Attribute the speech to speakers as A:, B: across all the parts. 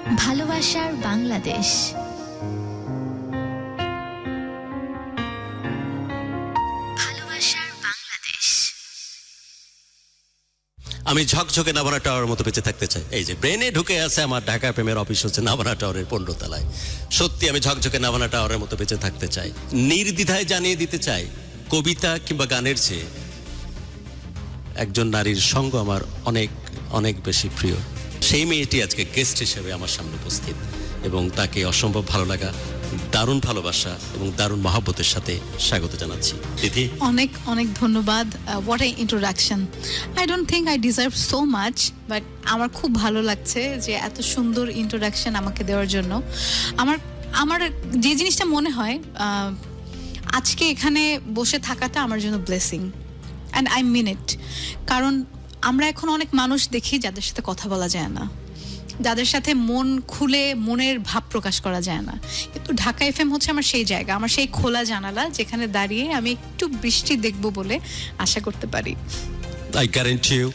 A: ভালোবাসার বাংলাদেশ। ভালোবাসার বাংলাদেশ।
B: আমি ঝকঝকে নাভানা টাওয়ারের মতো বেঁচে থাকতে চাই। এই যে ব্রেনে ঢুকে আছে আমার ঢাকা প্রেমের অফিস হচ্ছে নাভানা টাওয়ারের 15 তলায়। সত্যি আমি ঝকঝকে নাভানা টাওয়ারের মতো বেঁচে থাকতে চাই। নির্দ্বিধায় জানিয়ে দিতে চাই, কবিতা কিংবা গানের চেয়ে একজন নারীর সঙ্গ আমার অনেক অনেক বেশি প্রিয়। সেই মেয়েটি আজকে গেস্ট হিসেবে আমার সামনে উপস্থিত এবং তাকে অসম্ভব ভালো লাগা, দারুণ ভালোবাসা এবং দারুণ মহব্বতের সাথে স্বাগত জানাচ্ছি। তিথি,
C: অনেক অনেক ধন্যবাদ। What I introduction. I don't think I deserve so much, but আমার খুব ভালো লাগছে যে এত সুন্দর ইন্ট্রোডাকশন আমাকে দেওয়ার জন্য। আমার যে জিনিসটা মনে হয়, আজকে এখানে বসে থাকাটা আমার জন্য ব্লেসিং, অ্যান্ড আই মিন ইট। কারণ আমরা এখন অনেক মানুষ দেখি যাদের সাথে কথা বলা যায় না, যাদের সাথে মন খুলে মনের ভাব প্রকাশ করা যায় না, কিন্তু ঢাকা এফএম হচ্ছে আমার সেই জায়গা, আমার সেই খোলা জানালা, যেখানে দাঁড়িয়ে আমি একটু বৃষ্টি দেখবো বলে আশা করতে পারি।
B: আই গ্যারান্টি ইউ,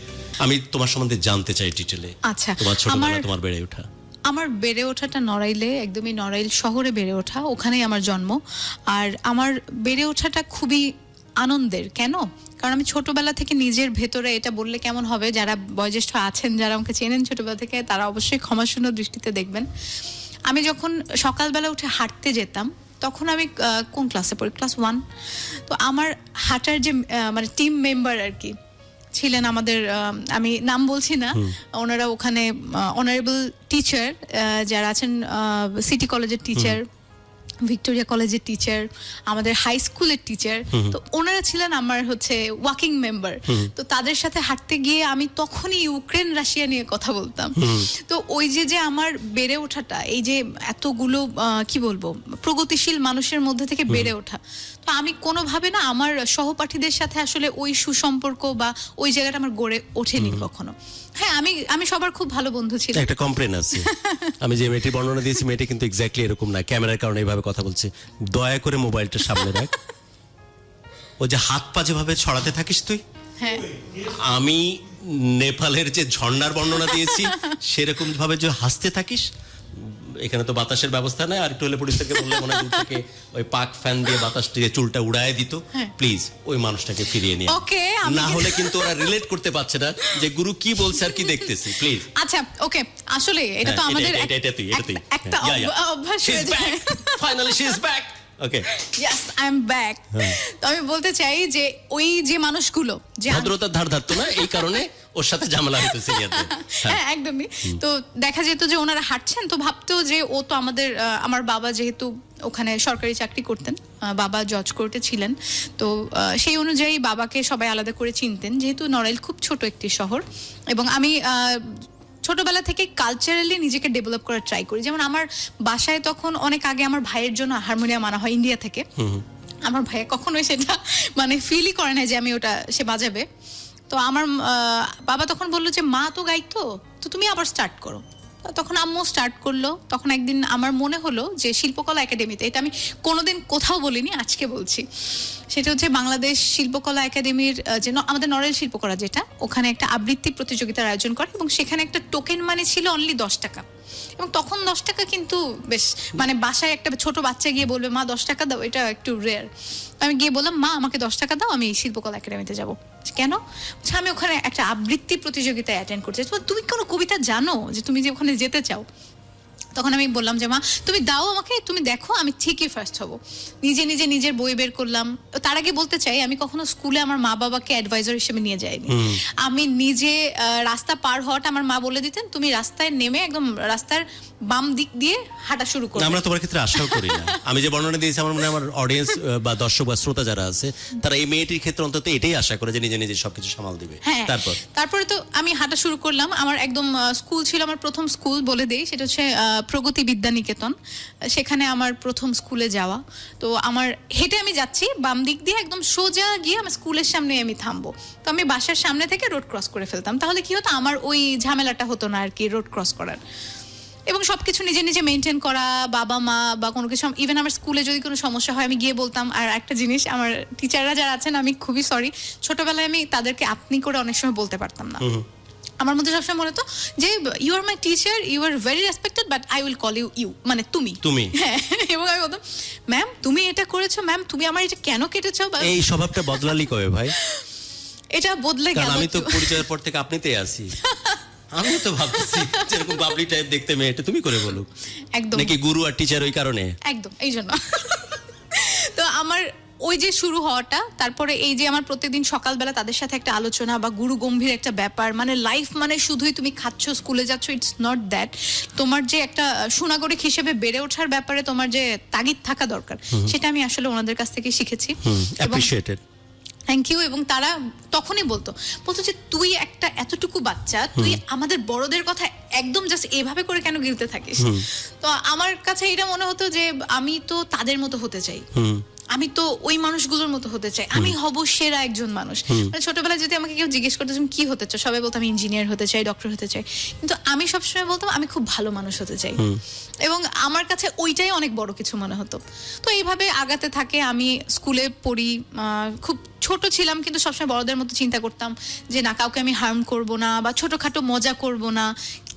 B: আমি তোমার সম্বন্ধে জানতে চাই ডিটেলে।
C: আচ্ছা,
B: তোমার ছোটবেলা, তোমার বেড়ে ওঠা।
C: আমার বেড়ে ওঠাটা নড়াইলে, একদমই নড়াইল শহরে বেড়ে ওঠা, ওখানেই আমার জন্ম। আর আমার বেড়ে ওঠাটা খুবই আনন্দের। কেন? কারণ আমি ছোটবেলা থেকে নিজের ভেতরে, এটা বললে কেমন হবে, যারা বয়োজ্যেষ্ঠ আছেন, যারা আমাকে চেনেন ছোটবেলা থেকে, তারা অবশ্যই ক্ষমাশূন্য দৃষ্টিতে দেখবেন। আমি যখন সকালবেলা উঠে হাঁটতে যেতাম, তখন আমি কোন ক্লাসে পড়ি, ক্লাস 1। তো আমার হাঁটার যে মানে টিম মেম্বার আর কি ছিলেন আমাদের, আমি নাম বলছি না, ওনারা ওখানে অনারেবল টিচার যারা আছেন, সিটি কলেজের টিচার, ভিক্টোরিয়া কলেজের টিচার, আমাদের হাই স্কুলের টিচার, তো ওনারা ছিলেন আমার হচ্ছে ওয়াকিং মেম্বার। তো তাদের সাথে হাঁটতে গিয়ে আমি তখনই ইউক্রেন রাশিয়া নিয়ে কথা বলতাম। তো ওই যে আমার বেড়ে ওঠাটা, এই যে এতগুলো কি বলবো প্রগতিশীল মানুষের মধ্যে থেকে বেড়ে ওঠা, তো আমি কোনোভাবে না আমার সহপাঠীদের সাথে আসলে ওই সুসম্পর্ক বা ওই জায়গাটা আমার গড়ে ওঠেনি কখনো। হ্যাঁ, আমি সবার খুব ভালো বন্ধু ছিল।
B: একটা কমপ্লেন আছে, আমি যে মেয়েটি বর্ণনা দিয়েছি, মেয়েটি কিন্তু এক্স্যাক্টলি এরকম না। ক্যামেরার কারণে এইভাবে কথা বলছে। দয়া করে মোবাইলটা সামনে রাখ। ও যে হাত পা যেভাবে ছড়াতে থাকিস তুই,
C: হ্যাঁ,
B: আমি নেপালের যে ঝর্ণার বর্ণনা দিয়েছি সেরকম ভাবে যে হাসতে থাকিস। এখানে তো বাতাসের ব্যবস্থা নাই, আর একটু হলে পুলিশকে বললে মনে হয় থেকে ওই পাক ফ্যান দিয়ে বাতাস দিয়ে চুলটা উড়ায় দিত। প্লিজ ওই মানুষটাকে ফিরিয়ে নিয়ে,
C: ওকে,
B: না হলে কিন্তু ওরা রিলেট করতে পারছে না যে গুরু কি বলছে আর কি দেখতেছি। প্লিজ।
C: আচ্ছা, ওকে, আসলে এটা তো আমাদের একটা অভ্যাস হয়ে যায়।
B: Finally she is back. Okay,
C: yes, I am back. তো আমি বলতে চাই যে ওই যে মানুষগুলো যে
B: ভদ্রতার ধার ধারতো না, এই কারণে ওর সাথে ঝামেলা হতো সিরিয়াতে।
C: হ্যাঁ, একদমই। তো দেখা যেত যে ওনারা হাঁটছেন, তো ভাবতো যে ও তো আমার বাবা যেহেতু ওখানে সরকারি চাকরি করতেন, বাবা জজ কোর্টে ছিলেন, তো সেই অনুযায়ী বাবাকে সবাই আলাদা করে চিনতেন, যেহেতু নড়াইল খুব ছোট একটি শহর। এবং আমি ছোটবেলা থেকে কালচারালি নিজেকে ডেভেলপ করার ট্রাই করি। যেমন আমার বাসায় তখন অনেক আগে আমার ভাইয়ের জন্য হারমোনিয়াম আনা হয় ইন্ডিয়া থেকে। আমার ভাইয়া কখনোই সেটা মানে ফিলই করে না যে আমি ওটা সে বাজাবে। তো আমার বাবা তখন বললো যে মা তো গাইতো, তো তুমি আবার স্টার্ট করো। তখন আম্মু স্টার্ট করলো। তখন একদিন আমার মনে হলো যে শিল্পকলা একাডেমিতে, এটা আমি কোনোদিন কোথাও বলিনি, আজকে বলছি, সেটা হচ্ছে বাংলাদেশ শিল্পকলা একাডেমির যে আমাদের নড়াইল শিল্পকলা, যেটা ওখানে একটা আবৃত্তি প্রতিযোগিতার আয়োজন করে, এবং সেখানে একটা টোকেন মানি ছিল অনলি 10 টাকা। এবং তখন 10 টাকা কিন্তু বেশ, মানে বাসায় একটা ছোট বাচ্চা গিয়ে বলবে মা 10 টাকা দাও, এটা একটু রেয়ার। আমি গিয়ে বললাম মা আমাকে 10 টাকা দাও, আমি শিল্পকলা একাডেমিতে যাবো। কেন? আমি ওখানে একটা আবৃত্তি প্রতিযোগিতায় অ্যাটেন্ড করতে চাই। তুমি কোনো কবিতা জানো যে তুমি যে ওখানে যেতে চাও? তখন আমি বললাম যে মা তুমি দাও আমাকে, তুমি দেখো আমি ঠিকই ফার্স্ট হব। নিজে নিজে নিজের বই বের করলাম। তার আগে বলতে চাই, আমি কখনো স্কুলে আমার মা বাবাকে অ্যাডভাইজার হিসেবে নিয়ে যাইনি। আমি নিজে রাস্তা পার হওয়াটা আমার মা বলে দিতেন, তুমি রাস্তায় নেমে একদম রাস্তার বাম দিক দিয়ে হাঁটা শুরু করো।
B: আমরা তোমার ক্ষেত্রে আশাও করি না। আমি যে বর্ণনা দিয়েছি, আমার মনে হয় আমার অডিয়েন্স বা দর্শক বা শ্রোতা যারা আছে, তারা এই মেয়েটির ক্ষেত্রে অন্তত এটাই আশা করে যে নিজে নিজে সবকিছু সামাল দিবে।
C: তারপরে তো আমি হাঁটা শুরু করলাম। আমার একদম স্কুল ছিল, আমার প্রথম স্কুল বলে দেই, সেটা হচ্ছে প্রগতি বিদ্যানিকেতন। সেখানে আমার প্রথম স্কুলে যাওয়া। তো আমার হেঁটে আমি যাচ্ছি বাম দিক দিয়ে, একদম সোজা গিয়ে আমার স্কুলের সামনে আমি থামবো। তো আমি বাসার সামনে থেকে রোড ক্রস করে ফেলতাম। তাহলে কি হতো, আমার ওই ঝামেলাটা হতো না আর কি, রোড ক্রস করার। এবং সবকিছু নিজে নিজে মেনটেন করা, বাবা মা বা কোনো কিছু, ইভেন আমার স্কুলে যদি কোনো সমস্যা হয় আমি গিয়ে বলতাম। আর একটা জিনিস, আমার টিচাররা যারা আছেন, আমি খুবই সরি, ছোটবেলায় আমি তাদেরকে আপনি করে অনেক সময় বলতে পারতাম না। আমার মধ্যে সবসময় মনে হতো যে you are my teacher, you are very respected, but I will call you you, মানে তুমি। হ্যাঁ, এবং আমি বলতাম ম্যাম তুমি এটা করেছো, ম্যাম তুমি আমার এটা কেন কেটেছো।
B: এই স্বভাবটা বদলালি কবে ভাই?
C: এটা বদলে গেল,
B: আমি তো পরিচয়ের পর থেকে আপনিতেই আছি। আমি তো ভাবছি যেরকম বাবলি টাইপ দেখতে মেয়েটা, তুমি করে বলো
C: একদম
B: নাকি গুরু আর টিচার ওই কারণে?
C: একদম এই জন্য। তো আমার ওই যে শুরু হওয়াটা, তারপরে এই যে আমার প্রত্যেকদিন সকালবেলা তাদের সাথে একটা আলোচনা বা গুরু গম্ভীর একটা ব্যাপার, মানে লাইফ মানে শুধুই তুমি খাচ্ছ স্কুলে যাচ্ছ, ইটস নট দ্যাট। তোমার যে একটা সুনাগরিক হিসেবে বেড়ে ওঠার ব্যাপারে তোমার যে তাগিদ থাকা দরকার, সেটা আমি আসলে ওনাদের কাছ থেকে শিখেছি।
B: Appreciated,
C: thank you. এবং তারা তখনই বলতো যে তুই একটা এতটুকু বাচ্চা, তুই আমাদের বড়দের কথা একদম জাস্ট এভাবে করে কেন গিলতে থাকিস। তো আমার কাছে এটা মনে হতো যে আমি তো তাদের মতো হতে চাই, আমি তো ওই মানুষগুলোর মতো হতে চাই, আমি হব সেরা একজন মানুষ। মানে ছোটবেলায় যদি আমাকে কেউ জিজ্ঞেস করতো তুমি কি হতে চাও, সবাই বলতো আমি ইঞ্জিনিয়ার হতে চাই, ডক্টর হতে চাই, কিন্তু আমি সবসময় বলতাম আমি খুব ভালো মানুষ হতে চাই। এবং আমার কাছে ওইটাই অনেক বড় কিছু মনে হতো। তো এইভাবে আগাতে থাকে। আমি স্কুলে পড়ি, খুব ছোট ছিলাম কিন্তু সবসময় বড়দের মতো চিন্তা করতাম যে না, কাউকে আমি হার্ম করব না বা ছোটখাটো মজা করব না,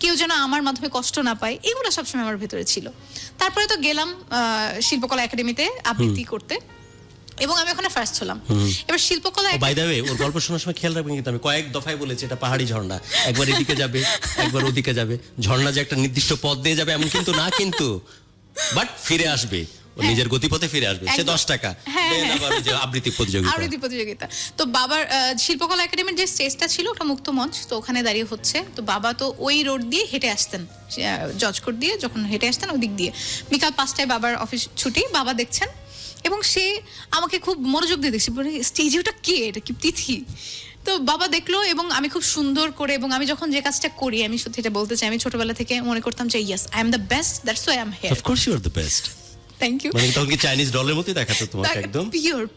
C: কেউ যেন আমার মাধ্যমে কষ্ট না পায়, এগুলো সবসময় আমার ভেতরে ছিল। তারপরে তো গেলাম শিল্পকলা একাডেমিতে আবৃত্তি করতে, এবং আমি ওখানে ফার্স্ট হলাম। এবার শিল্পকলা
B: বাই দ্য ওয়ে, ওর গল্প শোনার সময় খেয়াল রাখবেন কিন্তু আমি কয়েক দফায় বলেছি এটা পাহাড়ি ঝর্ণা, একবার এদিকে যাবে একবার ওদিকে যাবে, ঝর্ণা যে একটা নির্দিষ্ট পথ দিয়ে যাবে এমন কিন্তু না, কিন্তু বাট ফিরে আসবে, ও নিজের গতিপথে ফিরে আসবে। সে 10 টাকা দেন আবার ওই যে আবৃত্তি প্রতিযোগিতা। তো বাবার শিল্পকলা একাডেমির যে স্টেজটা ছিল ওটা মুক্ত মঞ্চ, তো ওখানে দাঁড়িয়ে হচ্ছে। তো বাবা তো ওই রোড দিয়ে হেঁটে আসতেন, জজ কোর্ট দিয়ে যখন হেঁটে আসতেন ওই দিক দিয়ে, বিকাল 5টায় বাবার অফিস ছুটি, বাবা দেখছেন এবং সে আমাকে খুব মনোযোগ দিয়ে দেখছে, স্টেজে ওটা কে, এটা কি তিথি? তো বাবা দেখলো এবং আমি খুব সুন্দর করে, এবং আমি যখন যে কাজটা করি, আমি সত্যি এটা বলতে চাই, আমি ছোটবেলা থেকে মনে করতাম যে yes I am the best, that's why I am here. Of course you are the best.
C: Thank you.
B: মানে তখন কি চাইনিজ ডলের মতই দেখাতো তোমাকে? একদম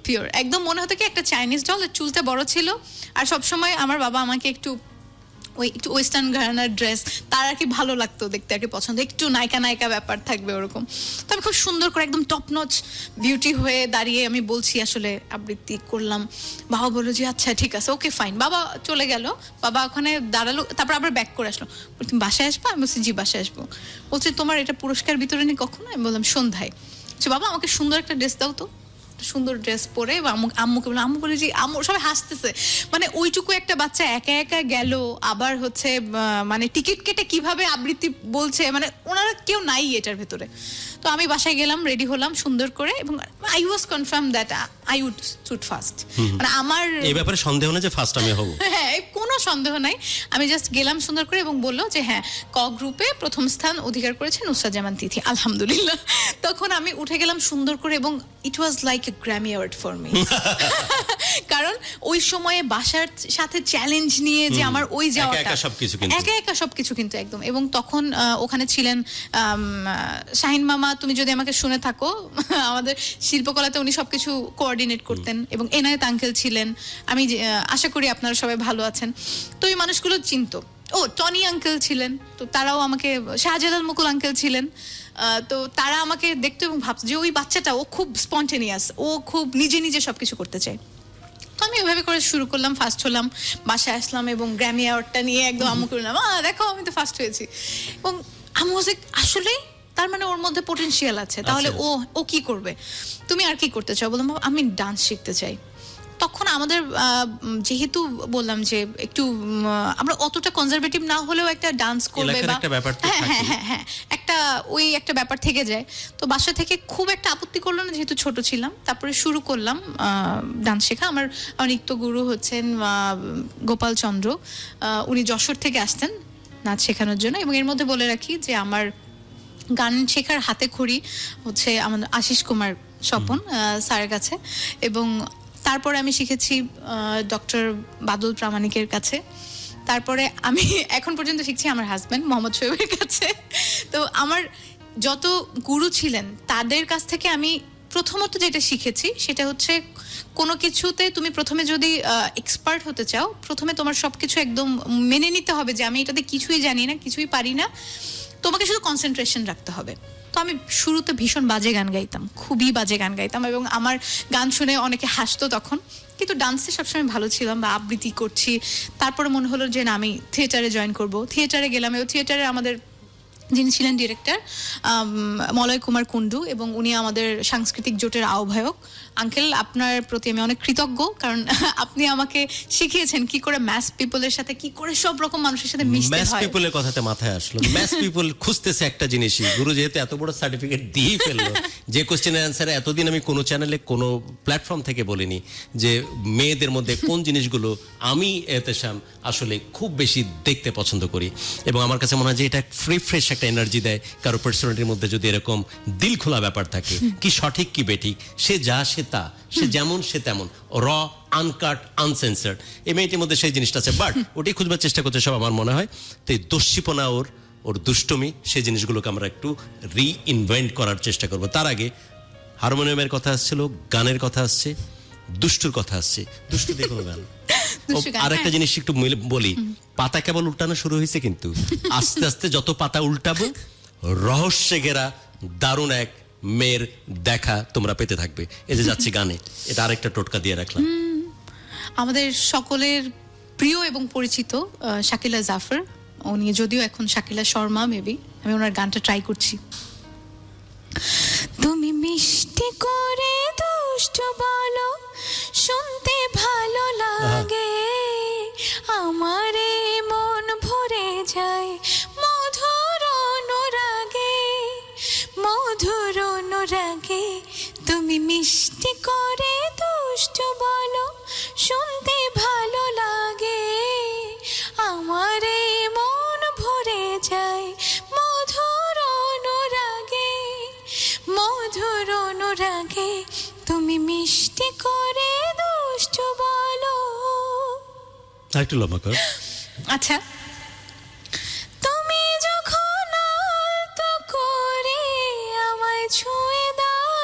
C: পিওর একদম মনে হতো কি একটা চাইনিজ ডল। চুলটা বড় ছিল, আর সবসময় আমার বাবা আমাকে একটু ওয়েস্টার্ন ঘরানার ড্রেস তার আর কি ভালো লাগতো দেখতে, আর কি পছন্দ, একটু নায়িকা ব্যাপার থাকবে ওরকম। তো আমি খুব সুন্দর করে একদম টপ নচ বিউটি হয়ে দাঁড়িয়ে আমি বলছি আসলে আবৃত্তি করলাম। বাবা বললো যে আচ্ছা ঠিক আছে, ওকে ফাইন। বাবা চলে গেল, বাবা ওখানে দাঁড়ালো, তারপর আবার ব্যাক করে আসলো, তুমি বাসায় আসবা? আমি বলছি জি বাসায় আসবো। বলছে তোমার এটা পুরস্কার বিতরণী কখনো? আমি বললাম সন্ধ্যায়। বাবা আমাকে সুন্দর একটা ড্রেস দাও তো। সুন্দর ড্রেস পরে আম্মুকে বললাম, আম্মু বলে যে আম্মু, সবাই হাসতেছে, মানে ওইটুকু একটা বাচ্চা একা একা গেল, আবার হচ্ছে মানে টিকিট কেটে কিভাবে আবৃত্তি বলছে, মানে ওনারা কেউ নাই এটার ভেতরে। তো আমি বাসায় গেলাম, রেডি হলাম সুন্দর করে, এবং I was confirm that I would shoot first. মানে আমার
B: এই ব্যাপারে সন্দেহ না যে ফার্স্ট আমি হব?
C: হ্যাঁ, কোনো সন্দেহ নাই। আমি জাস্ট গেলাম সুন্দর করে এবং বললো যে হ্যাঁ, ক গ্রুপে প্রথম স্থান অধিকার করেছে নুসরাত জামান তিথি, আলহামদুলিল্লাহ। তখন আমি উঠে গেলাম সুন্দর করে, এবং it was like a Grammy award for me. কারণ ওই সময়ে বাসার সাথে চ্যালেঞ্জ নিয়ে যে আমার ওই যাওয়াটা একা একা সবকিছু কিন্তু একদম। এবং তখন ওখানে ছিলেন শাহিন মামা, তুমি যদি আমাকে শুনে থাকো, আমাদের শিল্পকলাতে উনি সবকিছু কোঅর্ডিনেট করতেন, এবং এনায়েত আঙ্কেল ছিলেন। আমি আশা করি আপনারা সবাই ভালো আছেন। তো এই মানুষগুলো চিনতো। ও টনি আঙ্কেল ছিলেন, তো তারাও আমাকে, শাহজালাল মুকুল আঙ্কেল ছিলেন। তো তারা আমাকে দেখতো এবং ভাবতো যে ওই বাচ্চাটা ও খুব স্পন্টেনিয়াস, ও খুব নিজে সবকিছু করতে চায়। তো আমি ওইভাবে করে শুরু করলাম, ফার্স্ট হলাম, বাসায় আসলাম এবং গ্র্যামি অ্যাওয়ার্ডটা নিয়ে একদম আম্মু করলাম, দেখো আমি তো ফার্স্ট হয়েছি। এবং আম্মু আসলেই তার মানে ওর মধ্যে পোটেনশিয়াল আছে, তাহলে ও কি করবে, তুমি আর কি করতে চাও? বললাম আমি ডান্স শিখতে চাই। তখন আমাদের যেহেতু বললাম যে একটু আমরা অতটা কনজারভেটিভ না হলেও একটা ডান্স করবে বা হ্যাঁ একটা ওই একটা ব্যাপার থেকে যায়। তো বাসা থেকে খুব একটা আপত্তি করলো না, যেহেতু ছোট ছিলাম। তারপরে শুরু করলাম ডান্স শেখা। আমার নৃত্য গুরু হচ্ছেন গোপাল চন্দ্র, উনি যশোর থেকে আসতেন নাচ শেখানোর জন্য। এবং এর মধ্যে বলে রাখি যে আমার গান শেখার হাতে খড়ি হচ্ছে আমাদের আশিস কুমার স্বপন স্যারের কাছে, এবং তারপরে আমি শিখেছি ডক্টর বাদল প্রামাণিকের কাছে। তারপরে আমি এখন পর্যন্ত শিখছি আমার হাজব্যান্ড মোহাম্মদ শোয়েবের কাছে। তো আমার যত গুরু ছিলেন তাদের কাছ থেকে আমি প্রথমত যেটা শিখেছি সেটা হচ্ছে কোনো কিছুতে তুমি প্রথমে যদি এক্সপার্ট হতে চাও, প্রথমে তোমার সবকিছু একদম মেনে নিতে হবে যে আমি এটাতে কিছুই জানি না, কিছুই পারি না, তোমাকে শুধু কনসেন্ট্রেশন রাখতে হবে। তো আমি শুরুতে ভীষণ বাজে গান গাইতাম, খুবই বাজে গান গাইতাম, এবং আমার গান শুনে অনেকে হাসতো তখন, কিন্তু ডান্সে সবসময় ভালো ছিলাম বা আবৃত্তি করছি। তারপরে মনে হলো যে না, আমি থিয়েটারে জয়েন করব। থিয়েটারে গেলাম, এবং থিয়েটারে আমাদের যিনি ছিলেন ডিরেক্টর মলয় কুমার কুন্ডু, এবং উনি আমাদের সাংস্কৃতিক জোটের আহ্বায়ক। আঙ্কেল, আপনার প্রতি আমি অনেক কৃতজ্ঞ, কারণ আপনি আমাকে শিখিয়েছেন কি করে ম্যাস পিপলের সাথে, কি করে সব রকম মানুষের সাথে মিশতে
B: ম্যাস
C: হয়।
B: পিপলের কথাতে মাথায় আসলো, ম্যাস পিপল খুঁজতেছে একটা জিনিসই। গুরু যেহেতু এত বড় সার্টিফিকেট দিয়েই ফেললো, যে কোশ্চেনের অ্যান্সারে এতদিন আমি কোনো চ্যানেলে কোনো প্ল্যাটফর্ম থেকে বলিনি যে মেয়েদের মধ্যে কোন জিনিসগুলো আমি এহতেশাম আসলে খুব বেশি দেখতে পছন্দ করি, এবং আমার কাছে মনে হয় যে এটা ফ্রেশ একটা এনার্জি দেয় কারো পার্সোনালিটির মধ্যে যদি এরকম দিল খোলা ব্যাপার থাকে, কি সঠিক কি বেঠিক, সে যা সে তা, সে যেমন সে তেমন, র আনকাট আনসেন্সার্ড, এই মেয়েটির মধ্যে সেই জিনিসটা আছে। বাট ওটাই খুঁজবার চেষ্টা করছে সব, আমার মনে হয়। তো এই দস্যিপনা, ওর দুষ্টমি, সেই জিনিসগুলোকে আমরা একটু রিইনভেন্ট করার চেষ্টা করব। তার আগে হারমোনিয়ামের কথা আসছিল, গানের কথা আসছে, দুষ্টুর কথা আসছে। দুষ্টু দিয়ে কোনো গান। আর একটা জিনিস একটু বলি, পাতা কেবল উল্টানো শুরু হয়েছে, কিন্তু আস্তে আস্তে যত পাতা উল্টাবো, রহস্যে ঘেরা দারুণ এক মেয়ের দেখা তোমরা পেতে থাকবে। এই যে যাচ্ছি গানে, এটা আরেকটা টোটকা দিয়ে রাখলাম।
C: আমাদের সকলের প্রিয় এবং পরিচিত শাকিলা জাফর, উনি যদিও এখন শাকিলা শর্মা মেবি, আমি ওনার গানটা ট্রাই করছি। তুমি মিষ্টি করে দুষ্ট বলো, শুনতে ভালো লাগে, আমারে মন ভরে যায় মধুর অনুরাগে, মধুর অনুরাগে। তুমি মিষ্টি করে দুষ্ট বলো, শুনতে ভালো লাগে, আমারে মন ভরে যায় মধুর অনুরাগে, মধুর অনুরাগে। তুমি মিষ্টি করে দুষ্ট বলো।
B: একটু লম্বা কর।
C: আচ্ছা, তুমি যখন আলতো করে আমায় ছুঁয়ে দাও,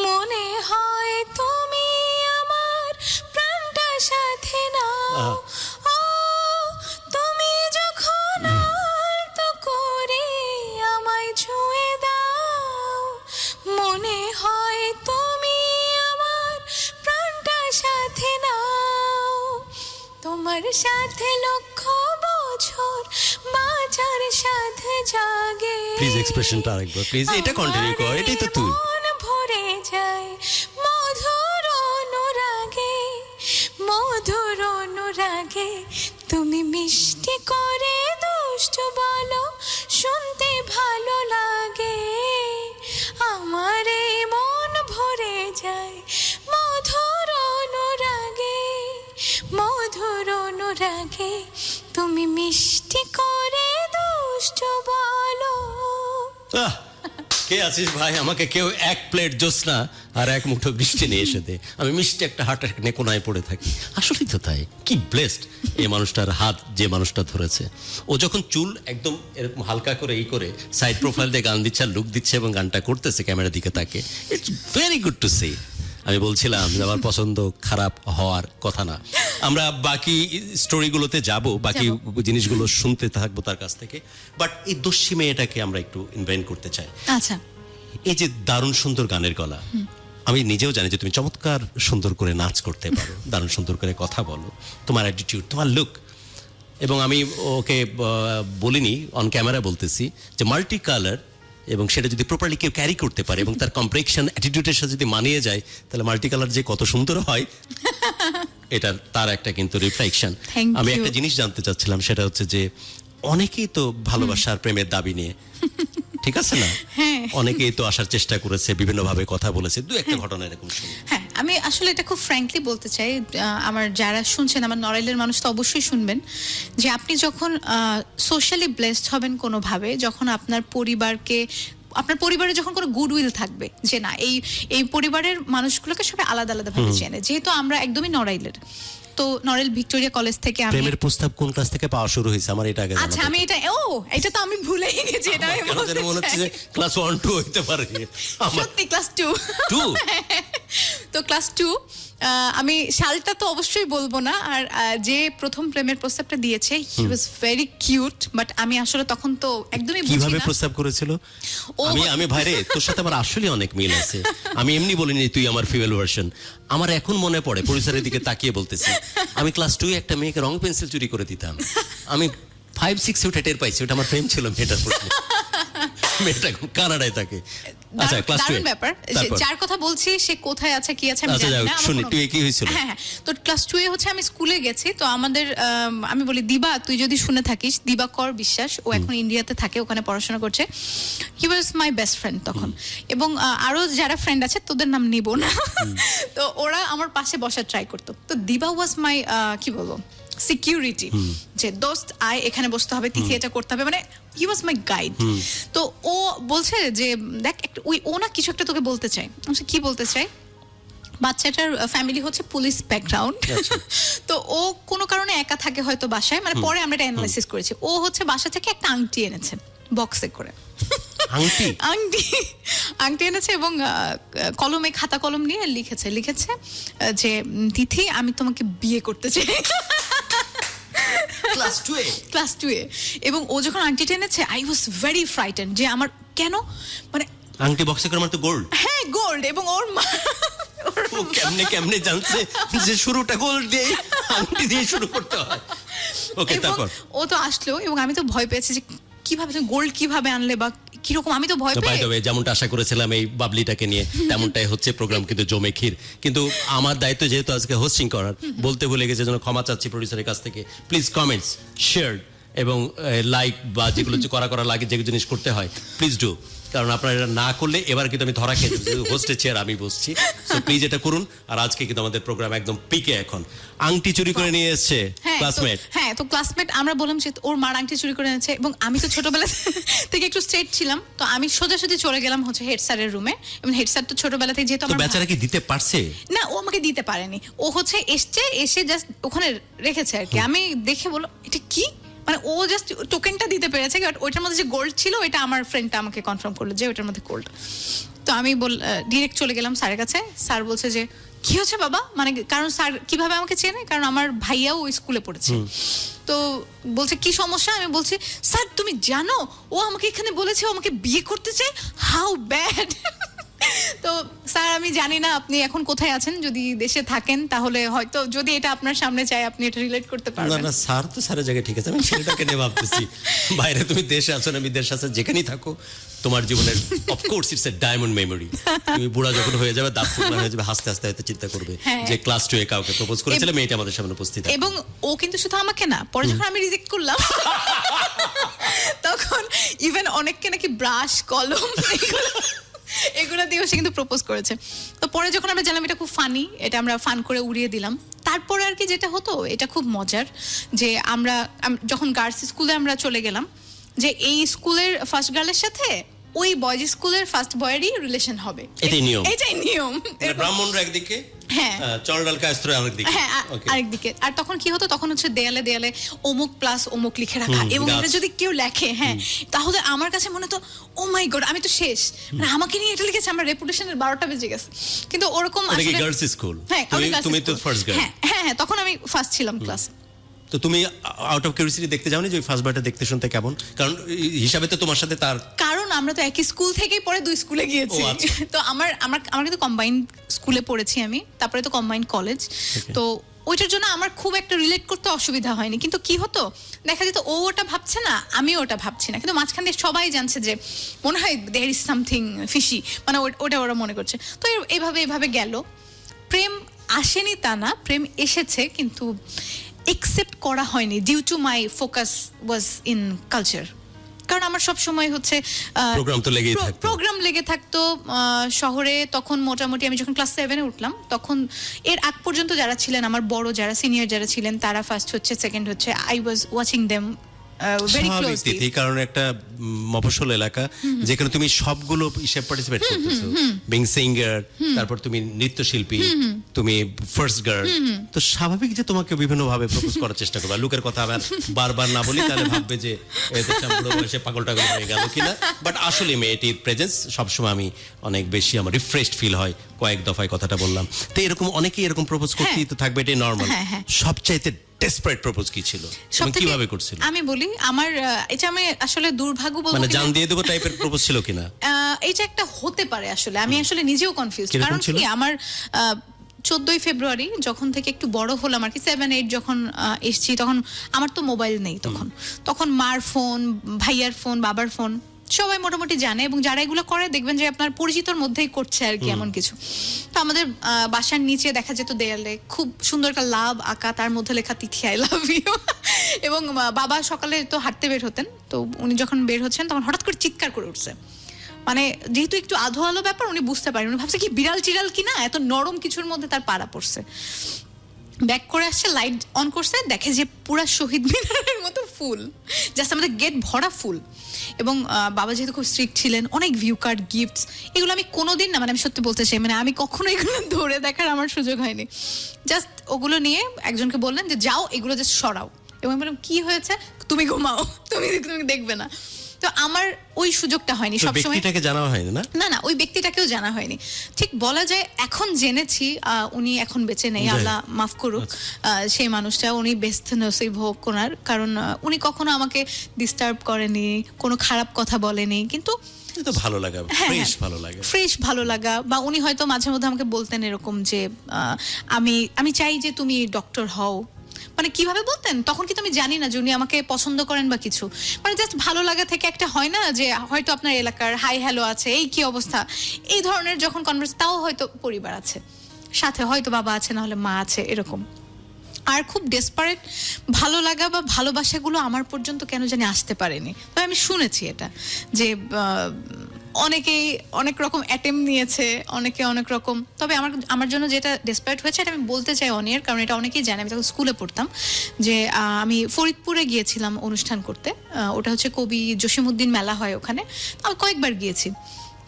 C: মনে হয় তুমি আমার প্রাণটা সাথে নাও। ও, তুমি যখন আলতো করে আমায় ছুঁয়ে দাও, মনে হয় তুমি আমার প্রাণটা সাথে নাও। তোমার সাথে লক্ষ বছর বাঁচার সাথে জাগে।
B: প্লিজ এক্সপ্রেশনটা আরেকবার প্লিজ, এটা কন্টিনিউ কর, এটাই তো তুই।
C: মন ভরে যায় মধুর অনুরাগে, মধুর অনুরাগে। তুমি মিষ্টি করে দুষ্ট বলো, শুনতে ভালো লাগে, আমারে মন ভরে যায় মধুর অনুরাগে, মধুর অনুরাগে। তুমি মিষ্টি করে দুষ্ট বলো।
B: আহ, কে আছিস ভাই? আমাকে কেউ এক প্লেট জোসনা আর এক মুঠো বৃষ্টি নিয়ে এসে দে, আমি মিষ্টি একটা হাটের কোনায় পড়ে থাকি। আসলেই তো তাই। কি ব্লেসড এই মানুষটার হাত, যে মানুষটা ধরেছে। ও যখন চুল একদম এরকম হালকা করে এই করে সাইড প্রোফাইল দিয়ে গান দিচ্ছে আর লুক দিচ্ছে এবং গানটা করতেছে ক্যামেরার দিকে তাকে, it's very good to see. আমি বলছিলাম যে আমার পছন্দ খারাপ হওয়ার কথা না। আমরা বাকি স্টোরিগুলোতে যাব, বাকি জিনিসগুলো শুনতে থাকবো তার কাছ থেকে। বাট এই দস্যি মেয়েটাকে আমরা একটু ইনভেন্ট করতে চাই।
C: আচ্ছা,
B: এই যে দারুণ সুন্দর গানের গলা, আমি নিজেও জানি যে তুমি চমৎকার সুন্দর করে নাচ করতে পারো, দারুণ সুন্দর করে কথা বলো, তোমার অ্যাটিটিউড, তোমার লুক। এবং আমি ওকে বলিনি, অন ক্যামেরা বলতেছি যে মাল্টি কালার, এবং সেটা যদি প্রপারলি কেউ ক্যারি করতে পারে এবং তার কমপ্লেকশন অ্যাটিটিউডের সাথে যদি মানিয়ে যায়, তাহলে মাল্টি কালার যে কত সুন্দর হয় এটা তার একটা কিন্তু রিফ্লেকশন। আমি একটা জিনিস জানতে চাচ্ছিলাম, সেটা হচ্ছে যে অনেকেই তো ভালোবাসার প্রেমের দাবি নিয়ে, ঠিক আছে না, অনেকেই তো আসার চেষ্টা করেছে, বিভিন্ন ভাবে কথা বলেছে, দু একটা ঘটনা এরকম শুনি।
C: হ্যাঁ, আমি আসলে এটা খুব ফ্র্যাঙ্কলি বলতে চাই, আমার যারা শুনছেন, আমার নড়াইলের মানুষ তো অবশ্যই শুনবেন, যে আপনি যখন সোশ্যালি ব্লেসড হবেন কোনোভাবে, যখন আপনার পরিবারে যখন কোনো গুডউইল থাকবে, যে না এই পরিবারের মানুষগুলোকে সবাই আলাদা আলাদা ভাবে চেনে, যেহেতু আমরা একদমই নড়াইলের, তো নরেল ভিক্টোরিয়া কলেজ থেকে আমি
B: প্রেমের প্রস্তাব কোন ক্লাস থেকে পাওয়া শুরু হয়েছে আমার এটা আগে জানা
C: আচ্ছা
B: দরকার।
C: আমি এটা তো আমি ভুলেই গেছি, এটা আমি
B: কেন যেন মনে হচ্ছে যে ক্লাস 1-2 হইতে পারে আমার
C: সত্যি ক্লাস 2
B: 2
C: তো ক্লাস 2 আমি সালটা তো অবশ্যই বলবো না। আর যে প্রথম প্রেমের প্রস্তাবটা দিয়েছে হি ওয়াজ ভেরি কিউট, বাট আমি আসলে তখন তো একদমই বুঝি
B: কিভাবে
C: না।
B: প্রস্তাব করেছিল?
C: ও
B: আমি ভাইরে তোর সাথে আমার আসলে অনেক মিল আছে। আমি এমনি বলিনি তুই আমার ফিমেল ভার্সন। আমার এখন মনে পড়ে পরিসরের দিকে তাকিয়ে বলতেছি আমি ক্লাস 2 একটা মেয়েকে রং পেন্সিল চুরি করে দিতাম। আমি 5-6 উঠে টের পাইছি ওটা আমার প্রেম ছিল মেয়েটার প্রতি। মেয়েটা এখন কানাডায় থাকে। আচ্ছা ক্লাস 2
C: দারুণ ব্যাপার। যার কথা বলছি সে কোথায় আছে কি আছে আমি
B: আচ্ছা,
C: জানি
B: যাও,
C: না। আমার
B: শুনি,
C: কোনো-
B: তুই কি হয়েছিল?
C: হ্যাঁ হ্যাঁ, তো ক্লাস 2 এ হচ্ছে আমি স্কুলে গেছি। তো আমাদের আমি বলি দিবা তুই যদি শুনে থাকিস, দিবাকর বিশ্বাস, ও এখন ইন্ডিয়াতে থাকে, ওখানে পড়াশোনা করছে। হি ওয়াজ মাই বেস্ট ফ্রেন্ড তখন। এবং আরো যারা ফ্রেন্ড আছে তোদের নাম নিব না। তো ওরা আমার পাশে বসার ট্রাই করতো। তো দিবা ওয়াজ মাই কি বলবো সিকিউরিটি, যে দোস্ত আয় এখানে বসতে হবে, তিথি এটা করতে হবে, মানে হি ওয়াজ মাই গাইড। তো ও বলছে যে দেখ একটা ও না কিছু একটা তোকে বলতে চাই। আমি বলছি, কি বলতে চাই? বাচ্চাটার ফ্যামিলি হচ্ছে পুলিশ ব্যাকগ্রাউন্ড। তো ও কোনো কারণে একা থাকে হয়তো বাসায়, মানে পরে আমরা এটা অ্যানালাইসিস করেছি। ও হচ্ছে বাসা থেকে একটা আংটি এনেছে বক্সে করে। আংটি এনেছে এবং কলমে খাতা কলম নিয়ে লিখেছে যে তিথি আমি তোমাকে বিয়ে করতে চাই। ক্লাস 2 এ। এবং ও যখন আংটিটা এনেছে আই ওয়াজ ভেরি ফ্রাইটেন্ড যে আমার কেন, মানে
B: আংটি বক্সে করে মানে তো গোল্ড।
C: হ্যাঁ গোল্ড, এবং ওর মা
B: ও কেমনে জানছে যে শুরুটা গোল্ড দিয়ে আংটি দিয়ে শুরু করতে হয়? ওকে,
C: এবং
B: তারপর
C: ও তো আসলো এবং আমি তো ভয় পেয়েছি যে কিভাবে তুমি গোল্ড কিভাবে আনলে বা কিরকম, আমি তো ভয়
B: বাই
C: পেয়ে
B: দ্য ওয়ে যেমনটা আশা করেছিলাম এই বাবলিটাকে নিয়ে তেমনটাই হচ্ছে প্রোগ্রাম, কিন্তু জমে ক্ষীর। কিন্তু আমার দায়িত্ব যেহেতু আজকে হোস্টিং করার, বলতে ভুলে গেছে জন্য ক্ষমা চাচ্ছি প্রডিউসারের কাছ থেকে। প্লিজ কমেন্টস, শেয়ার এবং লাইক বা যেগুলো করা লাগে যে জিনিস করতে হয় প্লিজ ডু, কারণ আপনারা এটা না করলে এবার কিন্তু আমি ধরা খেয়ে যাবো। হোস্টের চেয়ার আমি বসছি, সো প্লিজ এটা করুন। আর আজকে কিন্তু আমাদের প্রোগ্রাম একদম পিকে। এখন আংটি চুরি করে নিয়ে এসেছে ক্লাসমেট।
C: হ্যাঁ, তো ক্লাসমেট আমরা বললাম যে ওর মার আংটি চুরি করে এনেছে, এবং আমি তো ছোটবেলা থেকে একটু স্ট্রেট ছিলাম, তো আমি সোজাসুজি চলে গেলাম হচ্ছে হেড স্যারের রুমে। এবং হেড স্যার তো ছোটবেলা থেকে যেহেতু
B: তো
C: আমার
B: বেচারা কি দিতে পারছে?
C: না, ও আমাকে দিতে পারেনি। ও হচ্ছে এসে জাস্ট ওখানে রেখেছে আর কি। আমি দেখে বললাম এটা কি, মানে ও জাস্ট টোকেনটা দিতে পেরেছে, বাট ওইটার মধ্যে যে গোল্ড ছিল ওইটা আমার ফ্রেন্ডটা আমাকে কনফার্ম করলো যে ওইটার মধ্যে গোল্ড। তো আমি ডিরেক্ট চলে গেলাম স্যারের কাছে। স্যার বলছে যে কি হচ্ছে বাবা, মানে কারণ স্যার কিভাবে আমাকে চেনে, কারণ আমার ভাইয়াও ওই স্কুলে পড়েছে। তো বলছে কি সমস্যা? আমি বলছি স্যার তুমি জানো ও আমাকে এখানে বলেছে ও আমাকে বিয়ে করতে চায়, হাউ ব্যাড। তো স্যার আমি জানি না আপনি এখন কোথায় আছেন, যদি দেশে থাকেন তাহলে হয়তো যদি এটা আপনার সামনে চাই আপনি এটা রিলেট করতে
B: না
C: পারবেন।
B: না, স্যার তো স্যারের জায়গায় ঠিক আছে, আমি ছেলেটাকে নিয়ে ভাবতেছি। বাইরে তুমি দেশে আছো না বিদেশে আছো, যেখানেই থাকো তোমার জীবনের of course it's a diamond memory. তুমি বুড়া যখন হয়ে যাবে, দাঁত ফুটনা হয়ে যাবে, হাসতে হাসতে হয়তো চিন্তা করবে যে ক্লাস 2 এ কাউকে প্রপোজ করেছিল, মেয়েটা আমাদের সামনে উপস্থিত আছে।
C: এবং ও কিন্তু শুধু আমাকে না, পরে যখন আমি রিজেক্ট করলাম তখন ইভেন অনেককে নাকি ব্রাশ কলম এগুলো দিয়েও সে কিন্তু প্রপোজ করেছে। তো পরে যখন আমরা জানলাম এটা খুব ফানি, এটা আমরা ফান করে উড়িয়ে দিলাম। তারপরে আর কি যেটা হতো এটা খুব মজার, যে আমরা যখন গার্লস স্কুলে আমরা চলে গেলাম, যে এই স্কুলের ফার্স্ট গার্লের সাথে ওই বয়েজ স্কুলের ফার্স্ট বয়েরই রিলেশন হবে, এটাই নিয়ম।
B: ব্রাহ্মণরা একদিকে,
C: হ্যাঁ
B: চন্ডাল কায়স্ত্র আরেকদিকে।
C: হ্যাঁ আরেকদিকে। আর তখন কি হতো, তখন হচ্ছে দেয়ালে দেয়ালে অমুক প্লাস অমুক লিখে রাখা, এবং এটা যদি কেউ লেখে তাহলে আমার কাছে মনে হতো ও মাই গড আমি তো শেষ, মানে আমাকে নিয়ে এটা লিখেছে, আমার রেপুটেশনের 12টা বেজে গেছে। কিন্তু ওরকম আসলে
B: গার্লস স্কুল,
C: হ্যাঁ
B: তুমি তো ফার্স্ট গার্ল।
C: হ্যাঁ তখন আমি ফার্স্ট ছিলাম ক্লাসে।
B: তো তুমি আউট অফ কিউরিওসিটি দেখতে যাওনি যে ফার্স্ট বারটা দেখতে শুনতে কেমন? কারণ হিসাবে তো তোমার সাথে তার,
C: কারণ আমরা তো একই স্কুল থেকেই পরে দুই স্কুলে গিয়েছি। তো আমার কিন্তু কম্বাইন্ড স্কুলে পড়েছি আমি, তারপরে তো কম্বাইন্ড কলেজ। তো ওইটার জন্য আমার খুব একটা রিলেট করতে অসুবিধা হয়নি। কিন্তু কি হতো, দেখা যেত ও ওটা ভাবছে না, আমিও ওটা ভাবছি না, কিন্তু মাঝখান দিয়ে সবাই জানছে যে মনে হয় দেয়ার ইজ সামথিং ফিশি, মানে ওটা ওরা মনে করছে। তো এভাবে গেল। প্রেম আসেনি তা না, প্রেম এসেছে, কিন্তু একসেপ্ট করা হয়নি due to my focus was in culture. কারণ আমার সব সময় হচ্ছে প্রোগ্রাম লেগে থাকতো শহরে। তখন মোটামুটি আমি যখন ক্লাস 7 এ উঠলাম, তখন এর আগ পর্যন্ত যারা ছিলেন আমার বড়, যারা সিনিয়র যারা ছিলেন, তারা ফার্স্ট হচ্ছে, সেকেন্ড হচ্ছে, I was watching them very
B: স্বাভাবিক
C: ক্লোজলি।
B: তিথি, কারণ একটা মফস্বল এলাকা যেখানে তুমি সবগুলো হিসেবে পার্টিসিপেট করতেছো, বিং সিঙ্গার, তারপর তুমি নৃত্যশিল্পী, তুমি ফার্স্ট গার্ল, তো স্বাভাবিক যে তোমাকে বিভিন্ন ভাবে প্রপোজ করার চেষ্টা করবে। লুকের কথা আবার বারবার না বলি তাহলে ভাববে যে বুড়ো বয়সে পাগল টাগল হয়ে গেল কিনা, বাট আসলে মেয়েটির প্রেজেন্স সবসময় আমি অনেক বেশি আমার রিফ্রেশড ফিল হয়। কয়েক দফায় কথাটা বললাম, তো এরকম অনেকেই এরকম প্রপোজ করতেই তো থাকবে, এটাই নর্মাল। সবচাইতে ডেসপারেট প্রপোজ কি ছিল, তুমি
C: সবথেকে-
B: কিভাবে করছিল?
C: আমি বলি আমার এটা আমি আসলে দুর্ভাগ্য বলবো
B: মানে
C: কিনা,
B: জান দিয়ে দেবো টাইপের প্রপোজ ছিল কিনা?
C: এটা একটা হতে পারে আসলে, আমি আসলে নিজেও কনফিউজ।
B: কিরকম
C: কারণ
B: ছিল?
C: কি আমার 14ই ফেব্রুয়ারি যখন থেকে একটু বড় হলাম আর কি, 7-8 যখন এসছি, তখন আমার তো মোবাইল নেই তখন মার ফোন, ভাইয়ার ফোন, বাবার ফোন সবাই মোটামুটি জানে, এবং যারা এগুলো করে দেখবেন যে আপনার পরিচিতর মধ্যেই করছে আর কি এমন কিছু। তো আমাদের বাসার নিচে দেখা যেত দেয়ালে খুব সুন্দর একটা লাভ আঁকা, তার মধ্যে লেখা তিথি আই লাভ ইউ। এবং বাবা সকালে তো হাঁটতে বের হতেন, তো উনি যখন বের হচ্ছেন তখন হঠাৎ করে চিৎকার করে উঠছে। মানে যেহেতু একটু আধো আলো ব্যাপার, উনি বুঝতে পারেন, উনি ভাবছে কি বিড়াল চিড়াল কিনা, এত নরম কিছুর মধ্যে তার পাড়া পড়ছে। ব্যাক করে আসছে, লাইট অন করছে, দেখে যে পুরা শহীদ মিনারের মতো ফুল, জাস্ট আমাদের গেট ভরা ফুল। এবং বাবা যেহেতু খুব স্ট্রিক্ট ছিলেন, অনেক ভিউ কার্ড, গিফটস, এগুলো আমি কোনোদিন না, মানে আমি সত্যি বলতে চাই, মানে আমি কখনো এগুলো ধরে দেখার আমার সুযোগ হয়নি। জাস্ট ওগুলো নিয়ে একজনকে বললেন যে যাও এগুলো জাস্ট সরাও, এবং আমি বললাম কি হয়েছে, তুমি ঘুমাও, তুমি দেখবে না। তো আমার ওই সুযোগটা হয়নি
B: তো
C: সবসময়।
B: ব্যক্তিটাকে জানা হয়নি না?
C: না, ওই ব্যক্তিটাকেও জানা হয়নি, ঠিক বলা যায়। এখন জেনেছি উনি এখন বেঁচে নেই, আল্লাহ মাফ করুক সেই মানুষটা, উনি বেস্ট নসিব হোক ওনার। কারণ উনি কখনো আমাকে ডিস্টার্ব করেনি, কোনো খারাপ কথা বলেনি, কিন্তু
B: তো ভালো লাগা, ফ্রেশ ভালো লাগে,
C: ফ্রেশ ভালো লাগা। বা উনি হয়তো মাঝে মধ্যে আমাকে বলতেন এরকম যে আমি চাই যে তুমি ডক্টর হও। মানে কিভাবে বলতেন তখন কিন্তু আমি জানি না যে উনি আমাকে পছন্দ করেন বা কিছু, মানে জাস্ট ভালো লাগা থেকে একটা হয় না যে হয়তো আপনার এলাকার হাই হ্যালো আছে, এই কি অবস্থা, এই ধরনের যখন কনভার্স, তাও হয়তো পরিবার আছে সাথে, হয়তো বাবা আছে, না হলে মা আছে, এরকম। আর খুব ডেসপারেট ভালো লাগা বা ভালোবাসাগুলো আমার পর্যন্ত কেন জানি আসতে পারেনি। তবে আমি শুনেছি এটা যে অনেকেই অনেক রকম অ্যাটেম্প নিয়েছে, অনেকে অনেক রকম। তবে আমার জন্য যেটা ডেসপারেট হয়েছে এটা আমি বলতে চাই অনিয়ার, কারণ এটা অনেকেই জানে। আমি তখন স্কুলে পড়তাম, যে আমি ফরিদপুরে গিয়েছিলাম অনুষ্ঠান করতে। ওটা হচ্ছে কবি জসিমউদ্দিন মেলা হয় ওখানে, আমি কয়েকবার গিয়েছি।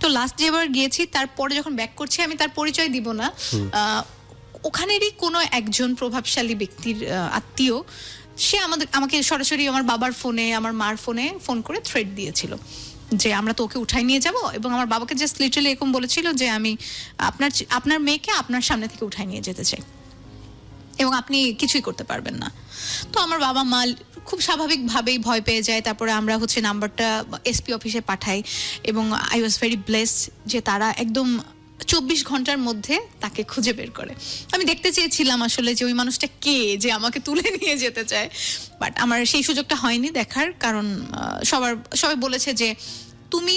C: তো লাস্ট যেবার গিয়েছি, তারপরে যখন ব্যাক করছি, আমি তার পরিচয় দিব না, ওখানেরই কোনো একজন প্রভাবশালী ব্যক্তির আত্মীয়, সে আমাকে সরাসরি আমার বাবার ফোনে, আমার মার ফোনে ফোন করে থ্রেট দিয়েছিল যে আমরা তো ওকে উঠাই নিয়ে যাব, এবং আমার বাবাকে জাস্ট লিটারালি এরকম বলেছিল যে আমি আপনার মেয়েকে আপনার সামনে থেকে উঠাই নিয়ে যেতে চাই, এবং আপনি কিছুই করতে পারবেন না। তো আমার বাবা মা খুব স্বাভাবিকভাবেই ভয় পেয়ে যায়। তারপরে আমরা হচ্ছে নাম্বারটা এসপি অফিসে পাঠাই, এবং আই ওয়াজ ভেরি ব্লেসড যে তারা একদম 24 ঘন্টার মধ্যে তাকে খুঁজে বের করে। আমি দেখতে চেয়েছিলাম আসলে যে ওই মানুষটা কে, যে আমাকে তুলে নিয়ে যেতে চায়, বাট আমার সেই সুযোগটা হয়নি দেখার। কারণ সবাই বলেছে যে তুমি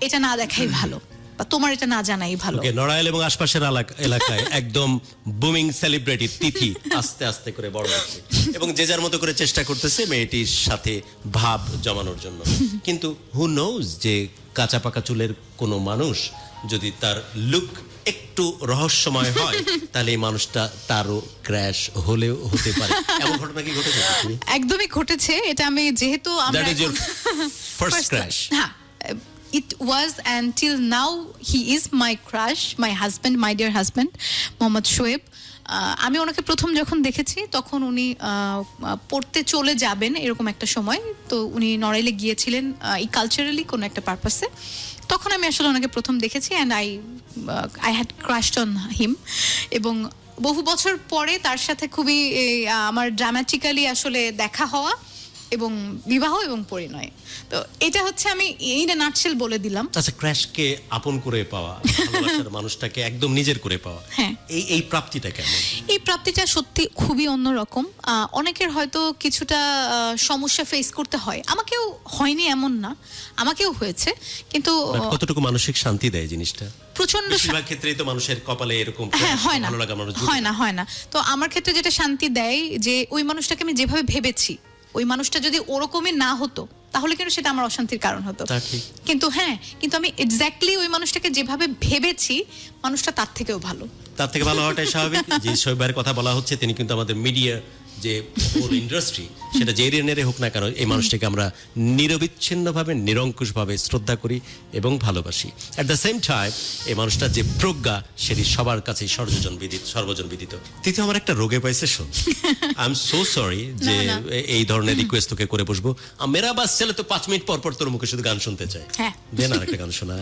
C: এটা না দেখাই ভালো, বা তোমার এটা না জানাই ভালো।
B: নড়াইল এবং আশপাশের এলাকায় একদম বুমিং সেলিব্রিটি তিথি আস্তে আস্তে করে বড় হচ্ছে, এবং যে যার মতো করে চেষ্টা করতেছে মেয়েটির সাথে ভাব জমানোর জন্য। কিন্তু হু নোজ যে কাঁচা পাকা চুলের কোনো মানুষ যদি তার লুক একটু রহস্যময় হয়, তাহলে এই মানুষটা তারও ক্র্যাশ হলেও হতে পারে। এমন ঘটনা কি ঘটেছে?
C: একদমই ঘটেছে। এটা আমি যেহেতু
B: That is your first crush?
C: হ্যাঁ, it was, and till now he is my crush, my husband, my dear husband, Mohammad Shoaib. আমি ওনাকে প্রথম যখন দেখেছি তখন উনি পড়তে চলে যাবেন এরকম একটা সময়, তো উনি নড়াইলে গিয়েছিলেন এই কালচারালি কোনো একটা পারপাসে। তখন আমি আসলে ওনাকে প্রথম দেখেছি, and I had crushed on him. এবং বহু বছর পরে তার সাথে খুবই আমার ড্রামাটিক্যালি আসলে দেখা হওয়া, এবং বিবাহ এবং পরিণয়। তো এটা হচ্ছে আমি এই নাটশেল বলে দিলাম।
B: আচ্ছা, ক্র্যাশকে আপন করে পাওয়া, ভালোবাসার মানুষটাকে একদম নিজের করে পাওয়া,
C: হ্যাঁ,
B: এই প্রাপ্তিটা কেমন?
C: এই প্রাপ্তিটা সত্যি খুবই অন্যরকম। অনেকের হয়তো কিছুটা সমস্যা ফেস করতে হয়, আমাকেও হয়নি এমন না, আমাকেও হয়েছে, কিন্তু
B: কতটুকু মানসিক শান্তি দেয় জিনিসটা?
C: প্রচন্ড
B: বেশিরভাগ ক্ষেত্রেই তো মানুষের কপালে এরকম
C: হয় না,
B: ভালো লাগা মানুষ
C: হয় না। তো আমার ক্ষেত্রে যেটা শান্তি দেয়, যে ওই মানুষটাকে আমি যেভাবে ভেবেছি, ওই মানুষটা যদি ওরকমই না হতো তাহলে কিন্তু সেটা আমার অশান্তির কারণ হতো। কিন্তু আমি এক্স্যাক্টলি ওই মানুষটাকে যেভাবে ভেবেছি, মানুষটা তার থেকেও ভালো।
B: তার থেকে ভালো হওয়াটাই স্বাভাবিক। যে শোয়েবের কথা বলা হচ্ছে, তিনি কিন্তু আমাদের মিডিয়া যে হোল ইন্ডাস্ট্রি, সেটা যে রেনেরে হোক না কেন, এই মানুষটাকে আমরা নিরবিচ্ছিন্নভাবে নিরঙ্কুশভাবে শ্রদ্ধা করি এবং ভালোবাসি। অ্যাট দ্য সেম টাইম এই মানুষটার যে প্রজ্ঞা সেটি সবার কাছেই সর্বজন বিদিত। তৃতীয়, আমার একটা রোগে পাইছে শোন, আই এম সো সরি যে এই ধরনের রিকোয়েস্ট তোকে করে বসবো। মেরা বাস ছেলে তো 5 মিনিট পর পর তোর মুখে শুধু গান শুনতে চায়।
C: হ্যাঁ।
B: দেন আর একটা গান শোনা।